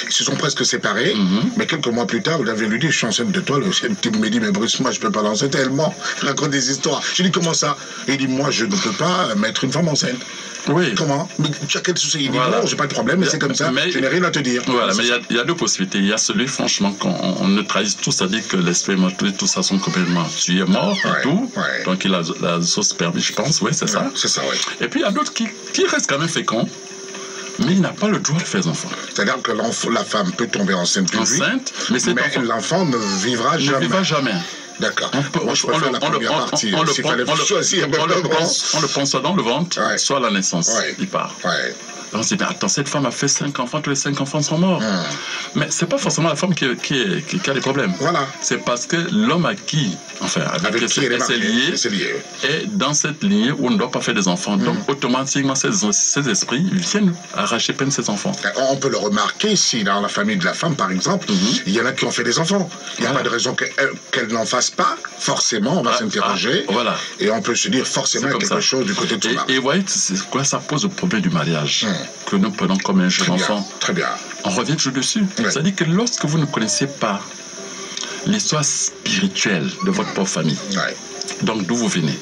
ils se sont presque séparés. Mais quelques mois plus tard, vous avez lui dit, je suis enceinte de toi. Le type me dit, mais Bruce, moi, je ne peux pas lancer tellement. Je raconte des histoires. Je lui dis, comment ça? Et il dit, moi, je ne peux pas mettre une femme enceinte. Oui. Comment? Mais tu as quel souci? Il dit, non, j'ai pas de problème, mais c'est comme ça, je n'ai rien à te dire. Voilà, mais il y a deux possibilités. Il y a celui, franchement, qu'on ne trahisse tout, c'est-à-dire que l'esprit mortel, tout ça sont complètement. Tu es mort et tout. Donc il a la sauce permis, je pense, oui, c'est ça. C'est ça, oui. Et puis il y a d'autres qui restent quand même féconds, mais il n'a pas le droit de faire enfants. C'est-à-dire que la femme peut tomber enceinte de lui, mais l'enfant ne vivra jamais. Ne vivra jamais. D'accord. Moi, je préfère la première partie. S'il fallait choisir, on le pense soit dans le ventre, soit à la naissance. Il part. On se dit, mais attends, cette femme a fait 5 enfants, tous les 5 enfants sont morts. Mais c'est pas forcément la femme qui a des problèmes. Voilà. C'est parce que l'homme avec qui elle s'est liée est dans cette lignée où on ne doit pas faire des enfants. Donc, automatiquement, ces esprits viennent arracher peine ses enfants. On peut le remarquer si dans la famille de la femme, par exemple, il y en a qui ont fait des enfants. Il n'y a pas de raison qu'elle n'en fasse pas. Forcément, on va s'interroger. Et on peut se dire forcément quelque chose du côté de son mari. Et vous voyez, ça pose le problème du mariage. Que nous prenons comme un jeune enfant. Très bien. On revient toujours dessus. C'est-à-dire que lorsque vous ne connaissez pas l'histoire spirituelle de votre propre famille, donc d'où vous venez,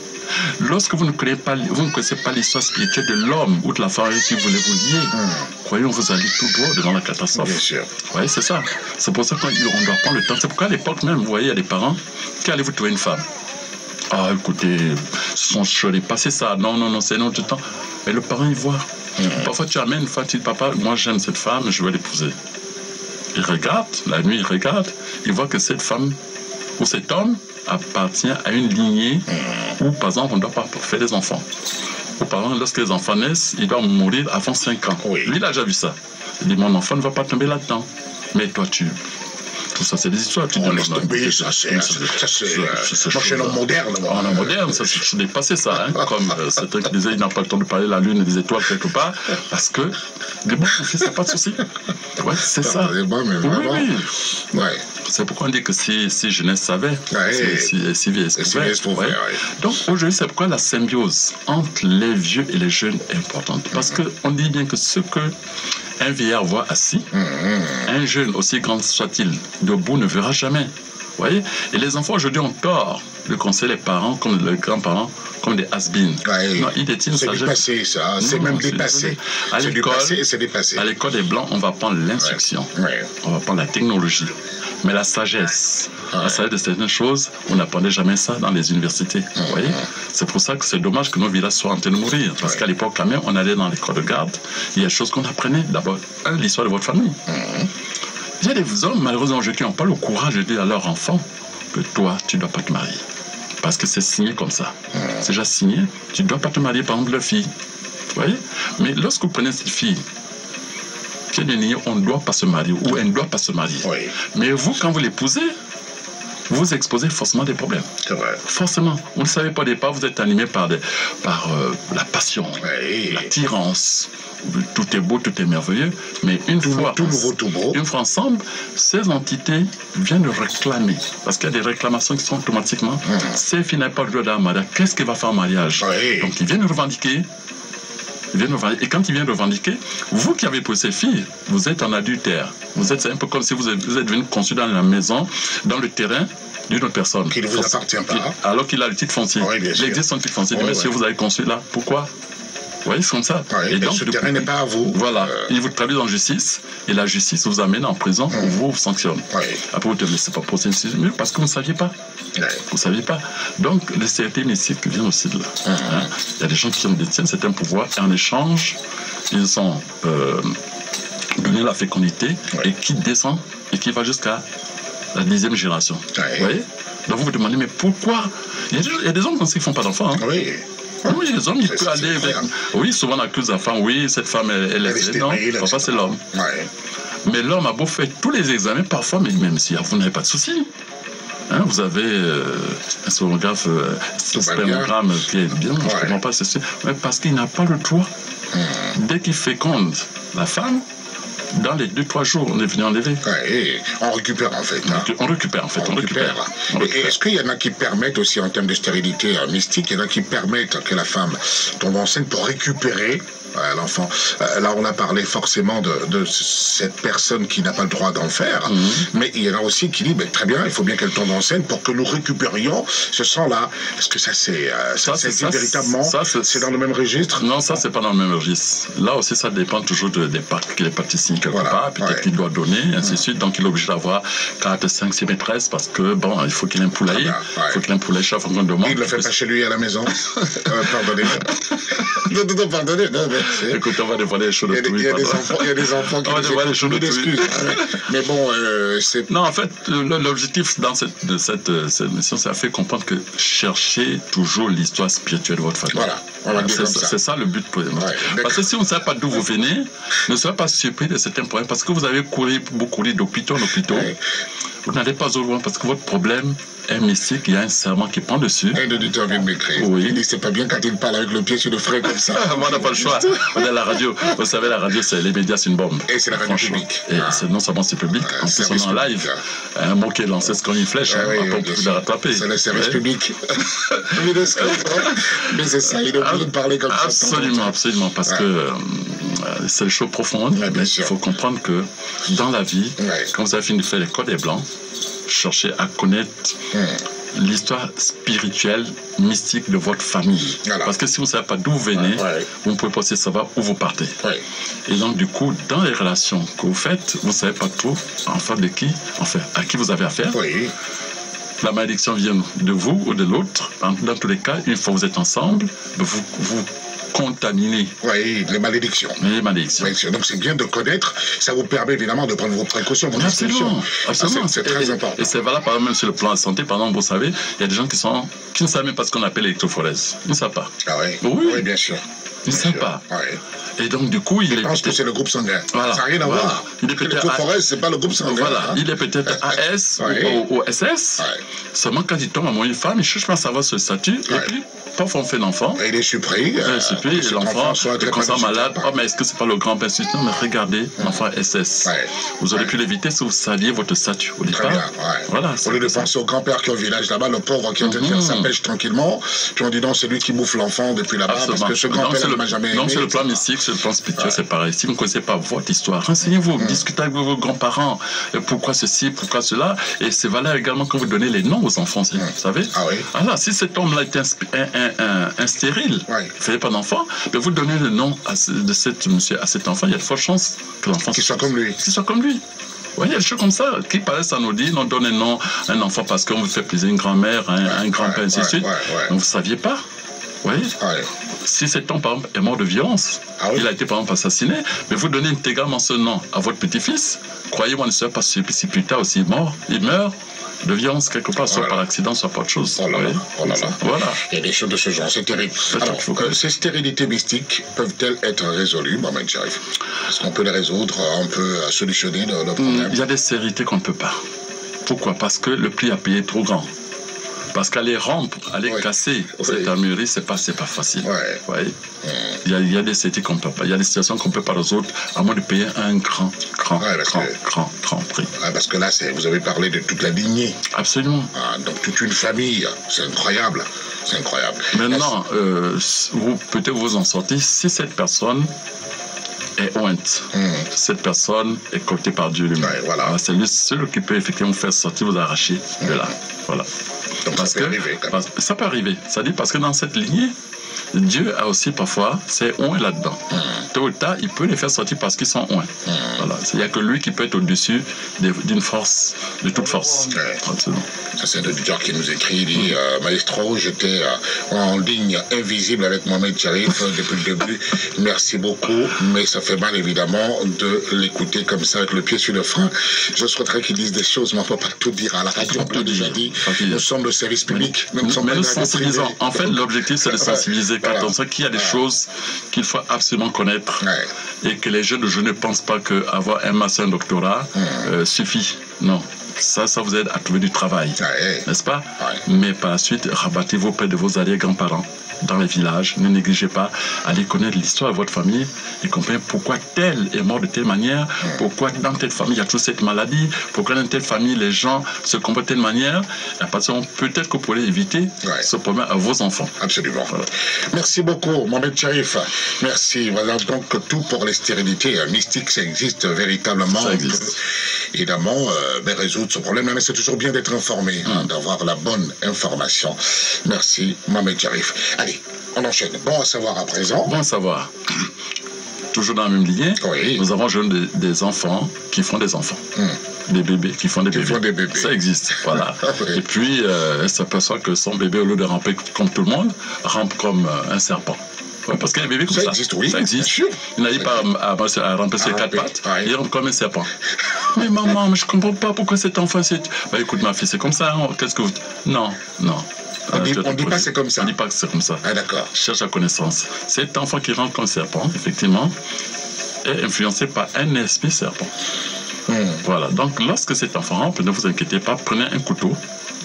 lorsque vous ne connaissez pas l'histoire spirituelle de l'homme ou de la femme qui voulait vous lier, croyons vous allez tout droit devant la catastrophe. Bien sûr. Oui, c'est ça. C'est pour ça qu'on doit prendre le temps. C'est pourquoi à l'époque même, vous voyez, il y a des parents qui allaient vous trouver une femme. Ah, écoutez, son choix est passé ça. Non, c'est non tout le temps. Et le parent, il voit. Parfois, tu amènes une fois, tu dis, papa, moi j'aime cette femme, je vais l'épouser. Il regarde, la nuit, il regarde, il voit que cette femme ou cet homme appartient à une lignée où, par exemple, on ne doit pas faire des enfants. Ou par exemple, lorsque les enfants naissent, ils doivent mourir avant 5 ans. Lui, il a déjà vu ça. Il dit, mon enfant ne va pas tomber là-dedans. Mais toi, tout ça, c'est des histoires. On laisse tomber, ça c'est un homme moderne. Un homme moderne, ça c'est dépassé ça. Comme certains qui disaient, il n'a pas le temps de parler de la lune et des étoiles quelque part, parce que des bons fils, il n'y a pas de souci. Ouais, c'est ça. Oui. C'est pourquoi on dit que si jeunesse savait, si vieillesse pouvait. Donc aujourd'hui, c'est pourquoi la symbiose entre les vieux et les jeunes est importante. Parce qu'on dit bien que ce que un vieillard voit assis, un jeune, aussi grand soit-il, debout ne verra jamais. Vous voyez? Et les enfants aujourd'hui ont tort de conseiller les parents comme les grands-parents comme des has-been. Non, ils détiennent c'est dépassé, ça. C'est même dépassé. C'est dépassé. À l'école des Blancs, on va apprendre l'instruction. On va apprendre la technologie. Mais la sagesse de certaines choses, on n'apprenait jamais ça dans les universités. Vous voyez? C'est pour ça que c'est dommage que nos villages soient en train de mourir. Parce qu'à l'époque, quand même, on allait dans les corps de garde. Il y a des choses qu'on apprenait. D'abord, l'histoire de votre famille. Il y a des hommes, malheureusement, qui n'ont pas le courage de dire à leurs enfants que toi, tu ne dois pas te marier. Parce que c'est signé comme ça. C'est déjà signé. Tu ne dois pas te marier, par exemple, leur fille. Vous voyez? Mais lorsque vous prenez cette fille, qui est de lignée, on ne doit pas se marier, ou elle ne doit pas se marier. Mais vous, quand vous l'épousez, vous exposez forcément des problèmes. C'est vrai. Forcément. Vous ne savez pas au départ, vous êtes animé par la passion, l'attirance. tout est beau, tout est merveilleux, mais une fois ensemble, ces entités viennent réclamer, parce qu'il y a des réclamations qui sont automatiquement, ces filles n'ont pas le droit d'un mariage, qu'est-ce qu'il va faire en mariage? Donc ils viennent revendiquer. Et quand ils viennent revendiquer, vous qui avez posé ces filles, vous êtes en adultère. Vous êtes un peu comme si vous êtes venu conçu dans la maison, dans le terrain d'une autre personne. Qui ne vous appartient pas. Alors qu'il a le titre foncier. Il existe son titre foncier. Monsieur, vous avez conçu là. Pourquoi? Vous voyez, c'est comme ça. Et donc, ce terrain n'est pas à vous. Voilà. Il vous traduit en justice, et la justice vous amène en prison, ou vous sanctionne. Après, vous ne laissez pas poser une sujet, parce que vous ne saviez pas. Vous ne saviez pas. Donc, les stéréotypes mystiques viennent aussi de là. Il y a des gens qui détiennent certains pouvoirs, et en échange, ils ont donné la fécondité, et qui descend, et qui va jusqu'à la 10e génération. Vous voyez? Donc, vous vous demandez, mais pourquoi? Il y a des hommes comme ça qui ne font pas d'enfants. Oui, les hommes, ils peuvent aller avec... Oui, souvent on accuse la femme, oui, cette femme, elle est... Non, parfois c'est l'homme. Mais l'homme a beau faire tous les examens, parfois, mais même si vous n'avez pas de souci. Vous avez un sonographe, un spermogramme qui est bien, je ne comprends pas, c'est sûr. Mais parce qu'il n'a pas le droit. Dès qu'il féconde la femme, dans les 2-3 jours, on est venu enlever. On récupère en fait. On récupère. Et est-ce qu'il y en a qui permettent aussi en termes de stérilité mystique, il y en a qui permettent que la femme tombe enceinte pour récupérer l'enfant? Là, on a parlé forcément de cette personne qui n'a pas le droit d'en faire, mais il y en a aussi qui dit, très bien, il faut bien qu'elle tombe enceinte pour que nous récupérions ce sang-là. Est-ce que ça, c'est véritablement, c'est dans le même registre? Non, ça, c'est pas dans le même registre. Là aussi, ça dépend toujours des praticiens quelque part, peut-être qu'il doit donner, ainsi de suite. Donc, il est obligé d'avoir 4, 5, 6 maîtresses parce que, bon, il faut qu'il ait un poulailler. Il faut qu'il ait un poulailler chaque fois qu'on demande. Il ne le fait pas chez lui à la maison. Pardonnez-moi. Non, pardonnez. Écoute, on va dévoiler les choses de tout. Il y a des enfants qui nous excusent. Mais bon, c'est... Non, en fait, l'objectif dans cette mission, c'est à faire comprendre que cherchez toujours l'histoire spirituelle de votre famille. Voilà, on va dire comme ça. C'est ça le but. Parce que si on ne sait pas d'où vous venez, ne soyez pas surpris de certains problèmes. Parce que vous avez couru d'hôpitaux en hôpitaux. Vous n'allez pas au loin parce que votre problème est mystique, il y a un serment qui prend dessus. Un auditeur vient de m'écrire. Il dit c'est pas bien quand il parle avec le pied sur le frein comme ça. Moi, on n'a pas le choix. On est à la radio. Vous savez, la radio, c'est les médias, c'est une bombe. Et c'est la radio publique. Et non seulement c'est public, en plus on est en live. Un mot qui est lancé, c'est comme une flèche, on peut la rattraper. C'est le service public. Mais c'est ça, il est obligé de parler comme ça. Absolument, parce que c'est le chose profonde. Mais il faut comprendre que dans la vie, quand vous avez fini de faire les codes des blancs, cherchez à connaître l'histoire spirituelle, mystique de votre famille. Parce que si vous ne savez pas d'où vous venez, vous ne pouvez pas aussi savoir où vous partez. Et donc, du coup, dans les relations que vous faites, vous ne savez pas trop en fait de qui, à qui vous avez affaire. La malédiction vient de vous ou de l'autre. Dans tous les cas, une fois que vous êtes ensemble, vous contaminer. Les malédictions. Donc c'est bien de connaître, ça vous permet évidemment de prendre vos précautions, vos Absolument. C'est très important. Et c'est valable par exemple même sur le plan de santé, par exemple, vous savez, il y a des gens qui ne savent même pas ce qu'on appelle l'électrophorèse. Ils ne savent pas. Oui, bien sûr. Ils ne savent pas. Et donc, du coup, il pense que c'est le groupe sanguin. Ça n'a rien à voir. L'électrophorèse, c'est pas le groupe sanguin. Il est peut-être AS ou SS. Seulement quand il tombe amoureux d'une femme, il cherche pas à savoir ce statut. Et puis, parfois on fait l'enfant. Et il est surpris. L'enfant est constant malade. Oh, mais est-ce que c'est pas le grand-père? Non, mais regardez, l'enfant SS. Vous auriez pu l'éviter si vous saviez votre statut au départ. Au lieu de penser au grand-père qui est au village là-bas, le pauvre qui est en train de faire sa pêche tranquillement, puis on dit non, c'est lui qui bouffe l'enfant depuis là-bas, parce que ce grand-père ne m'a jamais aimé. Donc c'est le plan mystique, c'est le plan spirituel, c'est pareil. Si vous ne connaissez pas votre histoire, renseignez-vous, discutez avec vos grands-parents, pourquoi ceci, pourquoi cela, et c'est valable également quand vous donnez les noms aux enfants, vous savez. Voilà, si cet homme-là est un stérile, vous ne faites pas d'enfant, mais vous donnez le nom de cet monsieur à cet enfant, il y a de fortes chances que l'enfant soit comme lui. Oui, il y a des choses comme ça qui paraissent anodines. On donne un nom à un enfant parce qu'on veut faire plaisir à une grand-mère, un grand-père, ainsi de suite. Vous ne saviez pas. Si cet homme, par exemple, est mort de violence, il a été, par exemple, assassiné, mais vous donnez intégralement ce nom à votre petit-fils, croyez-moi, ne soyez pas surpris si plus tard aussi il meurt de violence quelque part, soit par accident, soit par autre chose. Voilà. Il y a des choses de ce genre, c'est terrible. Alors, ces stérilités mystiques peuvent-elles être résolues, Mohamed Cherif? Est-ce qu'on peut les résoudre, on peut solutionner le problème? Il y a des stérilités qu'on ne peut pas. Pourquoi? Parce que le prix à payer est trop grand. Parce qu'aller rompre, aller casser cette armurerie, c'est pas facile. Ouais. Il y a des situations qu'on peut pas. Il y a des situations qu'on peut pas résoudre à moins de payer un grand prix. Parce que là, vous avez parlé de toute la lignée. Absolument. Donc toute une famille, c'est incroyable. C'est incroyable. Maintenant, vous peut-être vous en sortir si cette personne est ointe. Cette personne est cotée par Dieu lui-même. Voilà. C'est lui seul qui peut effectivement vous faire sortir, vous arracher de là. Voilà. Donc ça peut arriver. Ça peut arriver. Ça dit parce que dans cette lignée, Dieu a aussi parfois ses oints là-dedans. Tôt ou tard, il peut les faire sortir parce qu'ils sont oints. Voilà. Il n'y a que lui qui peut être au-dessus d'une force, de toute force. Absolument. Ça, c'est l'auditeur qui nous écrit, il dit Maestro, j'étais en ligne invisible avec Mohamed Cherif depuis le début. Merci beaucoup, mais ça fait mal évidemment de l'écouter comme ça avec le pied sur le frein. Je souhaiterais qu'il dise des choses, mais on ne peut pas tout dire à la radio. On l'a déjà dit. Nous sommes le service public. Mais nous sensibilisons. En fait, l'objectif, c'est de sensibiliser quand on sait qu'il y a des choses qu'il faut absolument connaître et que les jeunes ne pensent pas qu'avoir un master, un doctorat suffit. Non. Ça vous aide à trouver du travail, n'est-ce pas? Mais par la suite, rabattez-vous auprès de vos arrière-grands-parents dans les villages. Ne négligez pas, allez connaître l'histoire de votre famille et comprendre pourquoi tel est mort de telle manière, pourquoi dans telle famille il y a toujours cette maladie, pourquoi dans telle famille les gens se comportent de telle manière. Et à partir de peut-être que vous pourrez éviter ce problème à vos enfants. Absolument. Voilà. Merci beaucoup, Mohamed Cherif. Merci. Voilà donc tout pour les stérilités mystiques, ça existe véritablement. Ça existe. Évidemment, résoudre ce problème, mais c'est toujours bien d'être informé, d'avoir la bonne information. Merci, Mohamed Cherif. Allez, on enchaîne. Bon à savoir à présent. Bon à savoir. Toujours dans la même lignée, nous avons des enfants qui font des enfants. Des bébés qui font des bébés. Ça existe, voilà. Et puis, elle s'aperçoit que son bébé, au lieu de ramper comme tout le monde, rampe comme un serpent. Ouais, parce qu'il y a un bébé comme ça. Ça existe, oui. Ça existe. Il n'arrive pas à ramper ses quatre pattes. Il rampe comme un serpent. Mais maman, mais je ne comprends pas pourquoi cet enfant... Bah, écoute, ma fille, c'est comme ça. Qu'est-ce que vous... Non. On ne dit pas c'est comme ça. On ne dit pas que c'est comme ça. D'accord. Cherche la connaissance. Cet enfant qui rentre comme serpent, effectivement, est influencé par un esprit serpent. Voilà. Donc, lorsque cet enfant rentre, ne vous inquiétez pas, prenez un couteau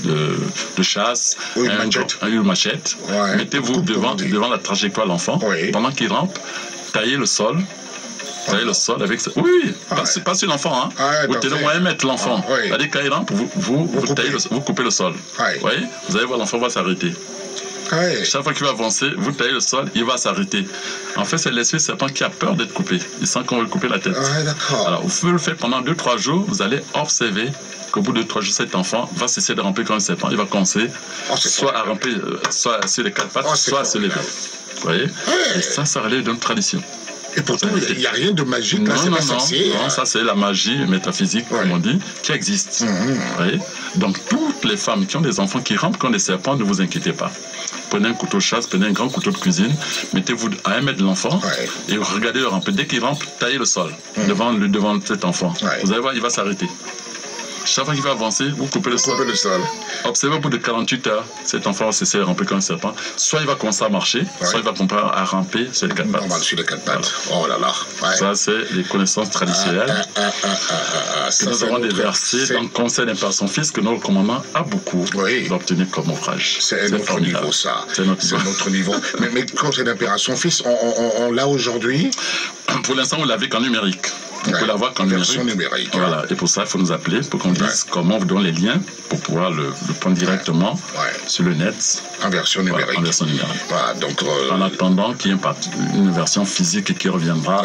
de chasse, une machette, mettez-vous devant la trajectoire de l'enfant. Pendant qu'il rampe, taillez le sol. Taillez le sol avec ça. Oui, pas sur l'enfant. Vous tenez au moins 1 mètre l'enfant. C'est-à-dire quand il rampe, vous coupez le sol. Voyez, vous allez voir, l'enfant va s'arrêter. Chaque fois qu'il va avancer, vous taillez le sol, il va s'arrêter. En fait, c'est l'esprit serpent qui a peur d'être coupé. Il sent qu'on va lui couper la tête. Alors, vous pouvez le faire pendant 2-3 jours. Vous allez observer qu'au bout de 3 jours, cet enfant va cesser de ramper comme un serpent. Il va commencer soit à ramper, soit sur les 4 pattes, soit à se lever. Vous voyez? Et ça relève d'une tradition. Et pourtant, il n'y a rien de magique. Là, non, ça c'est la magie métaphysique, comme on dit, qui existe. Voyez. Donc, toutes les femmes qui ont des enfants qui rampent comme des serpents, ne vous inquiétez pas. Prenez un couteau de chasse, prenez un grand couteau de cuisine, mettez-vous à 1 mètre de l'enfant et regardez le ramper. Dès qu'il rampe, taillez le sol devant cet enfant. Vous allez voir, il va s'arrêter. Chaque fois qu'il va avancer, vous coupez le sol. Observez au bout de 48 heures, cet enfant va cesser de ramper comme un serpent. Soit il va commencer à marcher, soit il va commencer à ramper sur les 4 pattes. Normal, sur les 4 pattes. Oh là là. Ça, c'est les connaissances traditionnelles que nous avons déversées dans le Conseil d'Impération Fils que notre commandement a beaucoup d'obtenir comme ouvrage. C'est notre niveau, ça. C'est notre niveau. Mais le Conseil d'Impération Fils, on l'a aujourd'hui? Pour l'instant, vous l'avez qu'en numérique. Vous pouvez l'avoir qu'en numérique. Voilà. Et pour ça, il faut nous appeler pour qu'on dise comment on vous donne les liens pour pouvoir le prendre directement sur le net. En version numérique. En version numérique. Voilà, donc, en attendant qu'il y ait une version physique qui reviendra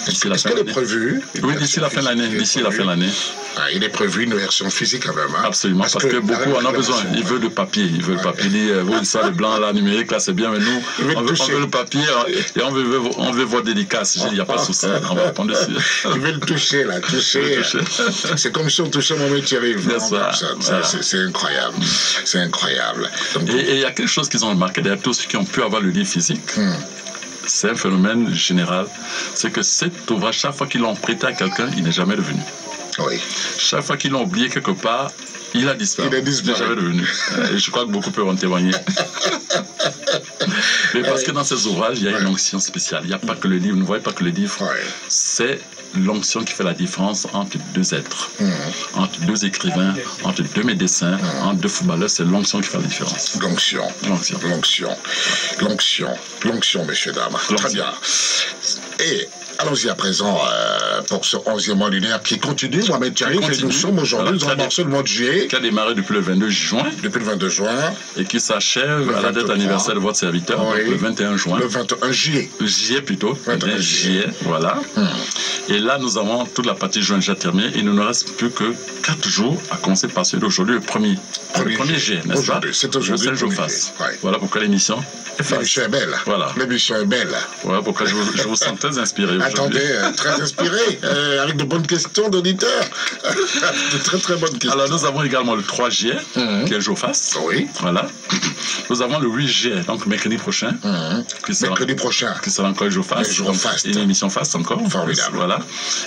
d'ici la fin de l'année. Est-ce qu'elle est prévue? Oui, d'ici la fin de l'année. D'ici la fin de l'année. Il est prévu une version physique quand même. Absolument, parce que beaucoup en ont besoin. Ils veulent le papier. Ils veulent le papier. Vous, ça, le blanc, là, numérique, là, c'est bien, mais nous, on veut le papier et on veut voir dédicace. Il n'y a pas de souci. On va répondre dessus. Ils veulent toucher, là, toucher. C'est comme si on touchait mon métier. C'est incroyable. C'est incroyable. Et il y a quelque chose qu'ils ont remarqué derrière tous ceux qui ont pu avoir le livre physique. C'est un phénomène général. C'est que cet ouvrage, chaque fois qu'ils l'ont prêté à quelqu'un, il n'est jamais revenu. Chaque fois qu'ils l'ont oublié quelque part, il a disparu. Il n'est jamais revenu. Et je crois que beaucoup peuvent en témoigner. Mais parce que dans ces ouvrages, il y a une onction spéciale. Il n'y a pas que le livre. Ne voyez pas que le livre. C'est l'onction qui fait la différence entre deux êtres, entre deux écrivains, entre deux médecins, entre deux footballeurs. C'est l'onction qui fait la différence. L'onction. L'onction. L'onction. L'onction. L'onction, messieurs, dames. Très bien. Et allons-y à présent pour ce 11e mois lunaire qui continue. Mohamed Cherif, et nous sommes aujourd'hui, nous avons commencé le mois de juillet. Qui a démarré depuis le 22 juin. Depuis le 22 juin. Et qui s'achève à la date anniversaire de votre serviteur, donc le 21 juin. Le 21 juillet. Juillet plutôt. 21 juillet, voilà. Et là, nous avons toute la partie juin déjà terminée. Il ne nous reste plus que 4 jours, à commencer par celui d'aujourd'hui, le premier juillet, n'est-ce pas? C'est aujourd'hui. Le 7 jours face. Voilà pourquoi l'émission est face. L'émission est belle. Voilà. L'émission est belle. Voilà pourquoi je vous sens très inspiré. Attendez, très inspiré, avec de bonnes questions d'auditeurs. De très très bonnes questions. Alors nous avons également le 3 juillet, qui est jour face. Oui. Voilà. Nous avons le 8 juillet, donc mercredi prochain. Mercredi prochain. Qui sera encore jour face. Jour faste. Une émission faste encore. Formidable. Voilà.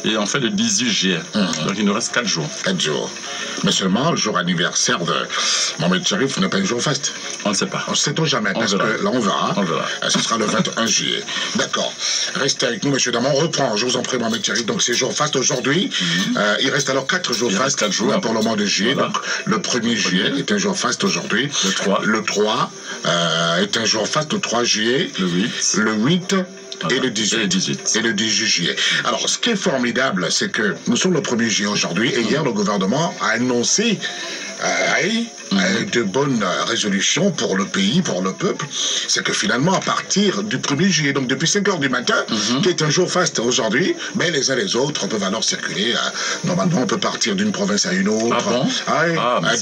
Et on fait le 18 juillet. Donc il nous reste 4 jours. 4 jours. Mais seulement le jour anniversaire de Mohamed Cherif n'est pas un jour faste. On ne sait pas. On ne sait-on jamais, parce que là on verra. On verra. Ce sera le 21 juillet. D'accord. Restez avec nous, monsieur Daman. On reprend, je vous en prie, Mohamed Cherif. Donc c'est jour faste aujourd'hui. Il reste alors 4 jours faste. 4 jours pour le mois de juillet. Voilà. Donc le 1er juillet est un jour faste aujourd'hui. Le 3 est un jour faste le 3 juillet. Le 8. Et le 18. Et le 18 juillet. Alors, ce qui est formidable, c'est que nous sommes le 1er juillet aujourd'hui, et hier, le gouvernement a annoncé de bonnes résolutions pour le pays, pour le peuple. C'est que finalement, à partir du 1er juillet, donc depuis 5 heures du matin, qui est un jour faste aujourd'hui, mais les uns les autres peuvent alors circuler. Normalement, on peut partir d'une province à une autre.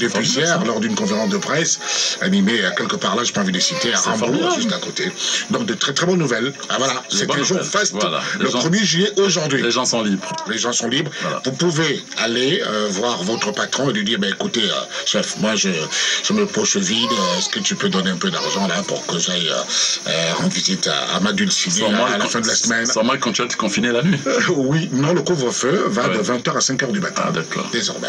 Depuis hier, lors d'une conférence de presse, animée quelque part là, je n'ai pas envie de citer, à Rambourg, juste à côté. Donc, de très très bonnes nouvelles. Voilà, c'est un jour faste, le 1er juillet aujourd'hui. Les gens sont libres. Les gens sont libres. Voilà. Vous pouvez aller voir votre patron et lui dire, écoutez, chef, moi je me poche vide, est-ce que tu peux donner un peu d'argent là pour que j'aille rendre visite à ma dulcinée à la fin de la semaine? Sans moi, quand tu vas te confiner la nuit. Oui, non, le couvre-feu va de 20h à 5h du matin. Ah, d'accord. Désormais.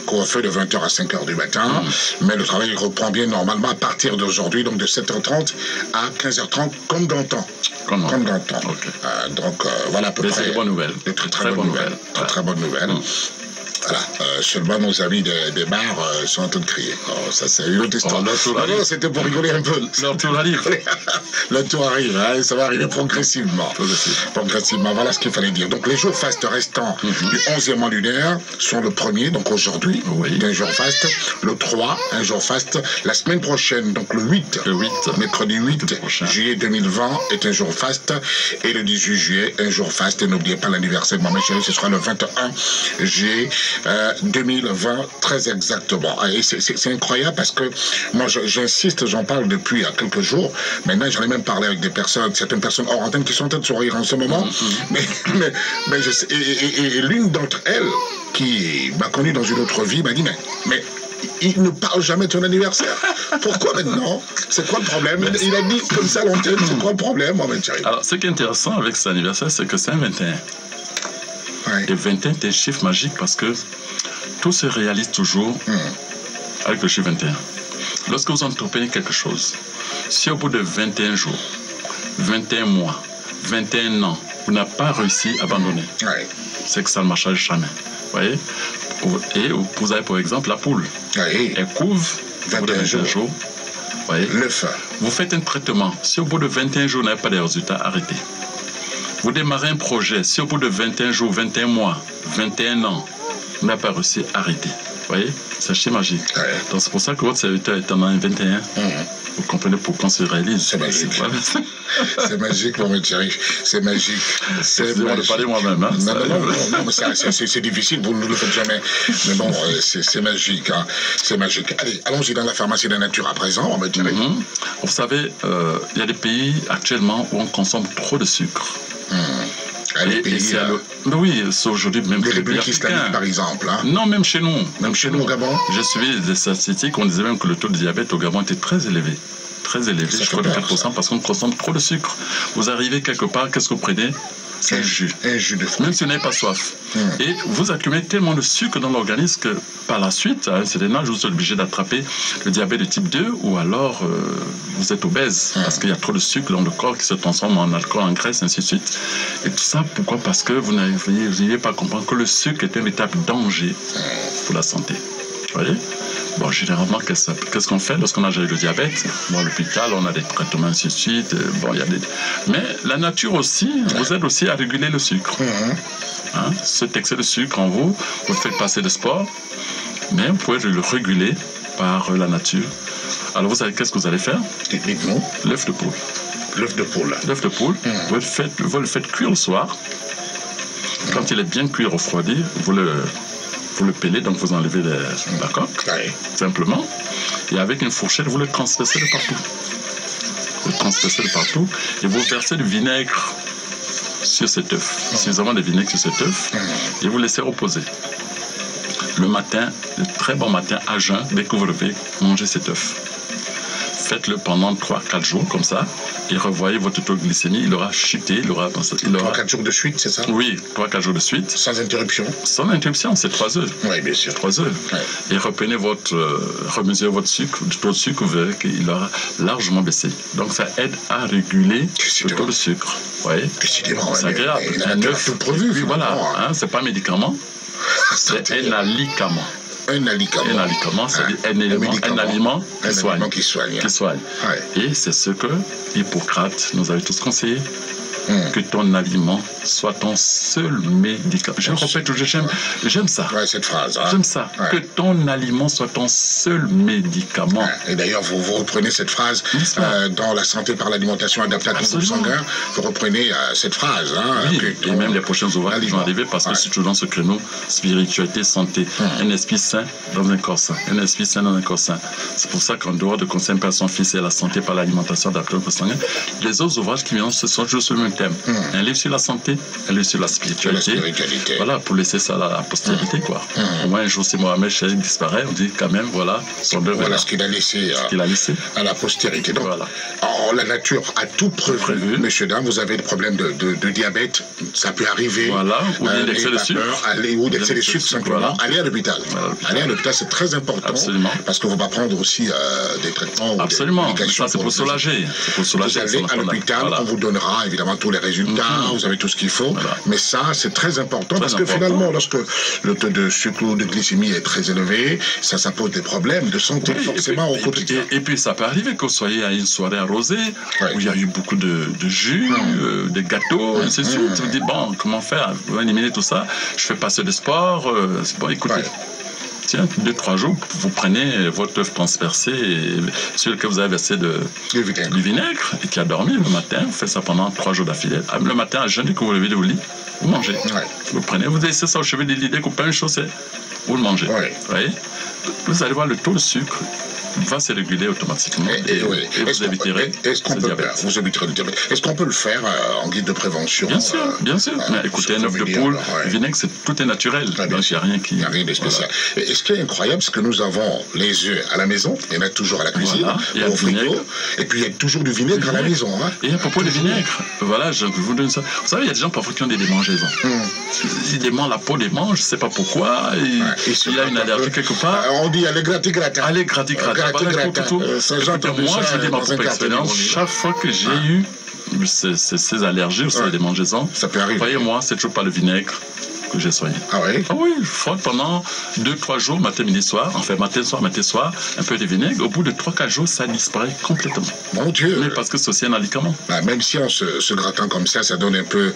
Couvre-feu de 20h à 5h du matin, mais le travail reprend bien normalement à partir d'aujourd'hui, donc de 7h30 à 15h30, comme dans le temps. Comme dans le temps. Okay. Donc voilà à peu près. C'est de bonnes nouvelles. De très bonnes nouvelles. Très bonnes nouvelles. Voilà, seulement nos amis des bars sont en train de crier. Oh, ça, c'est une autre histoire. Non, c'était pour rigoler un peu. Le tour arrive. Le tour arrive, ça va arriver progressivement. Progressivement, voilà ce qu'il fallait dire. Donc, les jours fastes restants du 11e mois lunaire sont le 1er, donc aujourd'hui, un jour faste. Le 3, un jour faste. La semaine prochaine, donc le 8, mercredi 8 juillet 2020, est un jour faste. Et le 18 juillet, un jour faste. Et n'oubliez pas l'anniversaire de Mohamed Cherif, ce sera le 21 juillet 2020, très exactement. Et c'est incroyable parce que moi j'insiste, j'en parle depuis quelques jours. Maintenant j'en ai même parlé avec certaines personnes hors antenne qui sont en train de sourire en ce moment. Mais je sais, et l'une d'entre elles qui m'a connu dans une autre vie m'a dit mais il ne parle jamais de ton anniversaire. Pourquoi maintenant? C'est quoi le problème? Il a dit comme ça à l'antenne, c'est quoi le problème, Mohamed Cherif? Alors ce qui est intéressant avec cet anniversaire, c'est que c'est un 21. Et 21 est un chiffre magique parce que tout se réalise toujours avec le chiffre 21. Lorsque vous entreprenez quelque chose, si au bout de 21 jours, 21 mois, 21 ans, vous n'avez pas réussi à abandonner, c'est que ça ne marchera jamais. Voyez? Et vous avez par exemple la poule. Elle couve 21 jours. Voyez? Vous faites un traitement. Si au bout de 21 jours, vous n'avez pas de résultats, arrêtez. Vous démarrez un projet, si au bout de 21 jours, 21 mois, 21 ans, vous n'avez pas réussi, arrêtez. Vous voyez? C'est un chiffre magique. Donc c'est pour ça que votre serviteur est en an 21. Vous comprenez pourquoi on se réalise. C'est magique. C'est magique, Mohamed Cherif. C'est magique. C'est moi de parler moi-même. Hein, non, c'est difficile, vous ne le faites jamais. Mais bon, c'est magique. Hein. C'est magique. Allez, allons-y dans la pharmacie de la nature à présent, Mohamed Cherif. Vous savez, il y a des pays actuellement où on consomme trop de sucre. Mais oui, c'est aujourd'hui même les républiques islamiques, par exemple. Hein. Non, même chez nous. Même chez nous, au Gabon. J'ai suivi des statistiques, on disait même que le taux de diabète au Gabon était très élevé. Très élevé, je crois de 4%, parce qu'on consomme trop de sucre. Vous arrivez quelque part, qu'est-ce que vous prenez? c'est un jus. Un jus de fruits. Même si vous n'avez pas soif. Et vous accumulez tellement de sucre dans l'organisme que par la suite, à un certain âge, vous êtes obligé d'attraper le diabète de type 2 ou alors vous êtes obèse parce qu'il y a trop de sucre dans le corps qui se transforme en alcool, en graisse, ainsi de suite. Et tout ça, pourquoi? Parce que vous n'arrivez pas à comprendre que le sucre est un véritable danger pour la santé. Vous voyez? Bon, généralement, qu'est-ce qu'on fait lorsqu'on a le diabète? Bon, à l'hôpital, on a des traitements, ainsi de suite. Bon, il y a des... Mais la nature aussi vous aide aussi à réguler le sucre. Hein? Cet excès de sucre en vous, vous faites passer de sport, mais vous pouvez le réguler par la nature. Alors, vous savez, qu'est-ce que vous allez faire? Techniquement. L'œuf de poule. L'œuf de poule. L'œuf de poule, vous le faites cuire le soir. Quand il est bien cuit, refroidi, vous le pelez, donc vous enlevez la coque, simplement. Et avec une fourchette, vous le transpercez de partout. Vous le transpercez de partout et vous versez du vinaigre sur cet œuf. Suffisamment de vinaigre sur cet œuf et vous laissez reposer. Le matin, le très bon matin à jeun, dès que vous levez, mangez cet œuf. Faites-le pendant 3-4 jours comme ça et revoyez votre taux de glycémie, il aura chuté, il aura 3-4 jours de suite, c'est ça? Oui, 3-4 jours de suite. Sans interruption? Sans interruption, c'est 3 heures. Oui, bien sûr. 3 heures. Et reprenez remesurez votre sucre, le taux de sucre, vous verrez qu'il aura largement baissé. Donc ça aide à réguler le taux de sucre. Vous voyez? C'est agréable. Un œuf tout prévu. Oui, voilà, hein, c'est pas un médicament, c'est un alicament. Un alicament. Un alicament, c'est-à-dire un aliment qui soigne. Et c'est ce que Hippocrate nous avait tous conseillé. Que ton aliment soit ton seul médicament. Je répète toujours, j'aime ça. Ouais, cette phrase. Hein. J'aime ça. Que ton aliment soit ton seul médicament. Et d'ailleurs, vous reprenez cette phrase dans La santé par l'alimentation adaptée à ton groupe sanguin. Vous reprenez cette phrase. Hein, oui, et même les prochains ouvrages qui vont arriver parce que c'est toujours dans ce créneau spiritualité, santé. Un esprit sain dans un corps sain. Un esprit sain dans un corps sain. C'est pour ça qu'en dehors de conseil Père, son Fils et la santé par l'alimentation adaptée au groupe sanguin, les autres ouvrages qui viennent, ce sont toujours sur le même thème. Un livre sur la santé, un livre sur la spiritualité. Voilà, pour laisser ça à la postérité, quoi. Au moins, un jour, si Mohamed Chahine disparaît, on dit quand même, voilà, son œuvre. Voilà ce qu'il a laissé, à la postérité. Donc, voilà. La nature a tout prévu. Messieurs, dames, vous avez des problèmes de diabète, ça peut arriver. Voilà, ou d'excès de sucre. Ou d'excès de sucre, simplement. Allez à l'hôpital. Allez à l'hôpital, c'est très important. Absolument. Parce qu'on ne va pas prendre aussi des traitements. Absolument. Ou des ça, c'est pour soulager. Vous allez à l'hôpital, on vous donnera évidemment tous les résultats, vous avez tout ce qu'il faut, mais ça c'est très important parce que finalement lorsque le taux de sucre ou de glycémie est très élevé, ça pose des problèmes de santé forcément au quotidien. Et puis ça peut arriver que vous soyez à une soirée arrosée où il y a eu beaucoup de jus, des gâteaux, ainsi de suite. Vous dites bon, comment faire pour éliminer tout ça? Je fais passer de sport, bon écoutez. Tiens, 2-3 jours, vous prenez votre œuf transpercé sur lequel vous avez versé du vinaigre et qui a dormi le matin. Vous faites ça pendant 3 jours d'affilée. Le matin, à jeun, dès que vous levez de vos lits, vous mangez. Vous prenez, vous laissez ça au chevet des lits, dès que vous prenez une chaussée, vous le mangez. Vous voyez? Vous allez voir le taux de sucre va se réguler automatiquement et vous éviterez le diabète. Vous éviterez le diabète. Est-ce qu'on peut le faire en guide de prévention? Bien sûr, bien sûr. Mais écoutez, un œuf de poule, le vinaigre, tout est naturel. Donc il n'y a rien qui... Il n'y a rien de spécial. Voilà. Et ce qui est incroyable, c'est que nous avons les œufs à la maison, il y en a toujours à la cuisine, au frigo, et puis il y a toujours du vinaigre à la maison. Hein. Et à propos du vinaigre, voilà, je vous donne ça. Vous savez, il y a des gens parfois qui ont des démangeaisons. La peau les mange, je ne sais pas pourquoi, il a une allergie quelque part. On dit allez gratter-gratter. Allez gratter-gratter. Moi, je dis ma propre expérience, chaque fois que j'ai eu ces allergies ou ces démangeaisons, voyez-moi, c'est toujours pas le vinaigre que j'ai soigné. Ah oui? Ah oui, je frotte pendant 2-3 jours, matin, midi, soir, enfin matin, soir, un peu de vinaigre. Au bout de 3-4 jours, ça disparaît complètement. Mon Dieu! Mais parce que c'est aussi un alicament. Même si on se grattant comme ça donne un peu,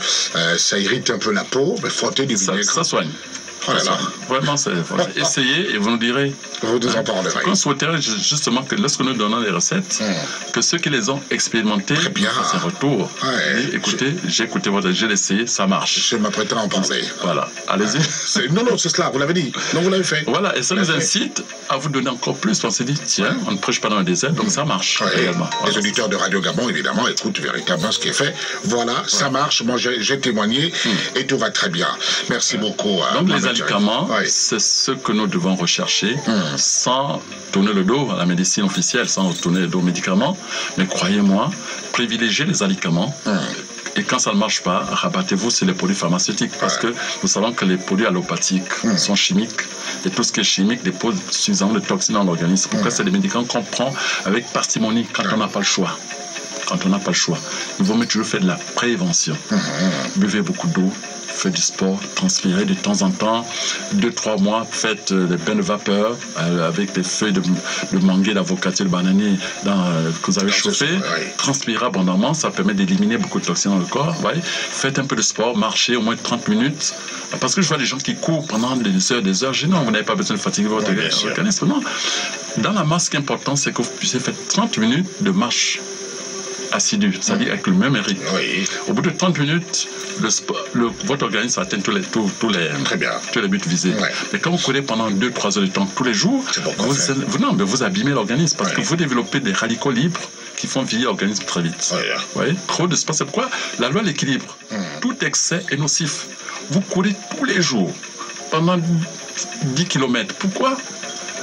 ça irrite un peu la peau, mais frotter du vinaigre. Ça soigne. Vraiment, essayez et vous nous direz. Vous nous en parlerez. On souhaiterait justement que lorsque nous donnons les recettes, que ceux qui les ont expérimentées fassent un retour. Écoutez, j'ai essayé, ça marche. Je m'apprêtais à en parler. Voilà, allez-y. Non, c'est cela, vous l'avez dit. Non, vous l'avez fait. Voilà, et ça nous incite à vous donner encore plus. On s'est dit, tiens, on ne prêche pas dans le désert, donc ça marche également. Les auditeurs de Radio Gabon, évidemment, écoutent véritablement ce qui est fait. Voilà, ça marche. Moi, j'ai témoigné et tout va très bien. Merci beaucoup. Donc, les médicaments, c'est ce que nous devons rechercher sans tourner le dos à la médecine officielle, sans tourner le dos aux médicaments. Mais croyez-moi, privilégiez les alicaments. Et quand ça ne marche pas, rabattez-vous sur les produits pharmaceutiques parce que nous savons que les produits allopathiques sont chimiques et tout ce qui est chimique dépose suffisamment de toxines dans l'organisme. Pourquoi c'est des médicaments qu'on prend avec parcimonie quand on n'a pas le choix. Quand on n'a pas le choix. Il vaut mieux toujours faire de la prévention. Buvez beaucoup d'eau. Faites du sport, transpirez de temps en temps, 2-3 mois, faites des bains de vapeur avec des feuilles de mangue, d'avocatier, de bananier que vous avez chauffé. Transpirez abondamment, ça permet d'éliminer beaucoup de toxines dans le corps. Faites un peu de sport, marchez au moins 30 minutes. Parce que je vois des gens qui courent pendant des heures. Je dis non, vous n'avez pas besoin de fatiguer votre organisme. Non. Dans la masse, ce qui est important, c'est que vous puissiez faire 30 minutes de marche assidu, c'est-à-dire avec le même rythme. Au bout de 30 minutes, votre organisme atteint tous les buts visés. Mais quand vous courez pendant 2-3 heures de temps tous les jours, vous abîmez l'organisme parce que vous développez des radicaux libres qui font vieillir l'organisme très vite. Trop de sport, c'est pourquoi la loi de l'équilibre. Tout excès est nocif. Vous courez tous les jours pendant 10 km. Pourquoi ?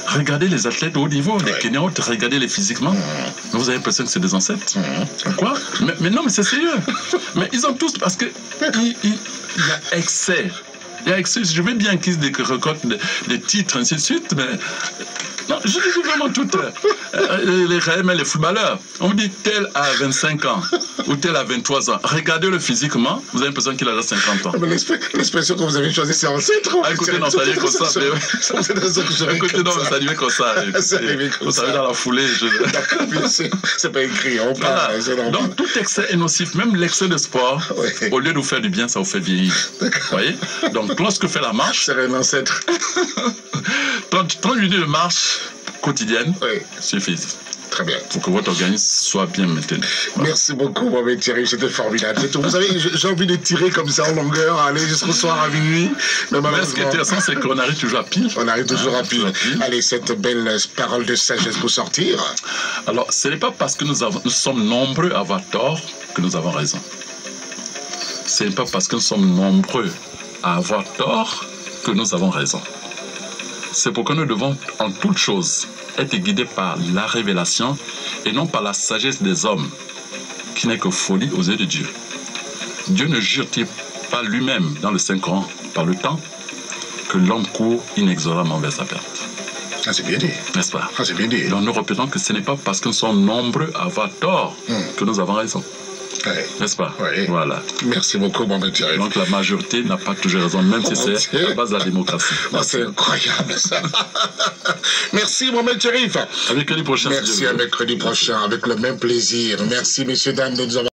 Regardez les athlètes de haut niveau, les Kenyans, regardez-les physiquement. Vous avez l'impression que c'est des ancêtres. Quoi ? Mais non, mais c'est sérieux. Mais ils ont tous, parce que il y a excès. Il y a excès. Je veux bien qu'ils recordent des titres, ainsi de suite, mais... Non, je dis vraiment tout. Les réels, les footballeurs. On dit tel a 25 ans ou tel a 23 ans. Regardez-le physiquement, vous avez l'impression qu'il a 50 ans. Mais l'expression que vous avez choisie, c'est ancêtre. Écoutez, non, ça arrive comme ça. Écoutez, non, ça arrive comme ça. Ça arrive comme ça. Dans la foulée. D'accord, bien sûr. C'est pas écrit, on parle. Donc, tout excès est nocif. Même l'excès de sport, au lieu de vous faire du bien, ça vous fait vieillir. Vous voyez ? Donc, lorsque vous faites la marche... C'est un ancêtre. 30 minutes de marche quotidienne suffisent. Très bien. Pour que votre organisme soit bien maintenu. Voilà. Merci beaucoup, Mohamed Thierry, c'était formidable. Vous savez, j'ai envie de tirer comme ça en longueur, aller jusqu'au soir à minuit. Mais ce qui est intéressant, c'est qu'on arrive toujours à pile. On arrive toujours à pile. Allez, cette belle parole de sagesse pour sortir. Alors, ce n'est pas parce que nous sommes nombreux à avoir tort que nous avons raison. Ce n'est pas parce que nous sommes nombreux à avoir tort que nous avons raison. C'est pourquoi nous devons, en toute chose, être guidés par la révélation et non par la sagesse des hommes, qui n'est que folie aux yeux de Dieu. Dieu ne jure-t-il pas lui-même dans le Saint-Coran, par le temps, que l'homme court inexorablement vers sa perte. Ah, c'est bien dit. N'est-ce pas? Ah, c'est bien dit. Donc nous répétons que ce n'est pas parce que nous sommes nombreux à avoir tort que nous avons raison. N'est-ce pas? Voilà. Merci beaucoup, Mohamed Thierry. Donc la majorité n'a pas toujours raison, même si c'est la base de la démocratie. C'est incroyable ça. Merci, Mohamed Thierry. À mercredi prochain. Merci, à mercredi prochain, avec le même plaisir. Merci, messieurs, dames, de nous avoir...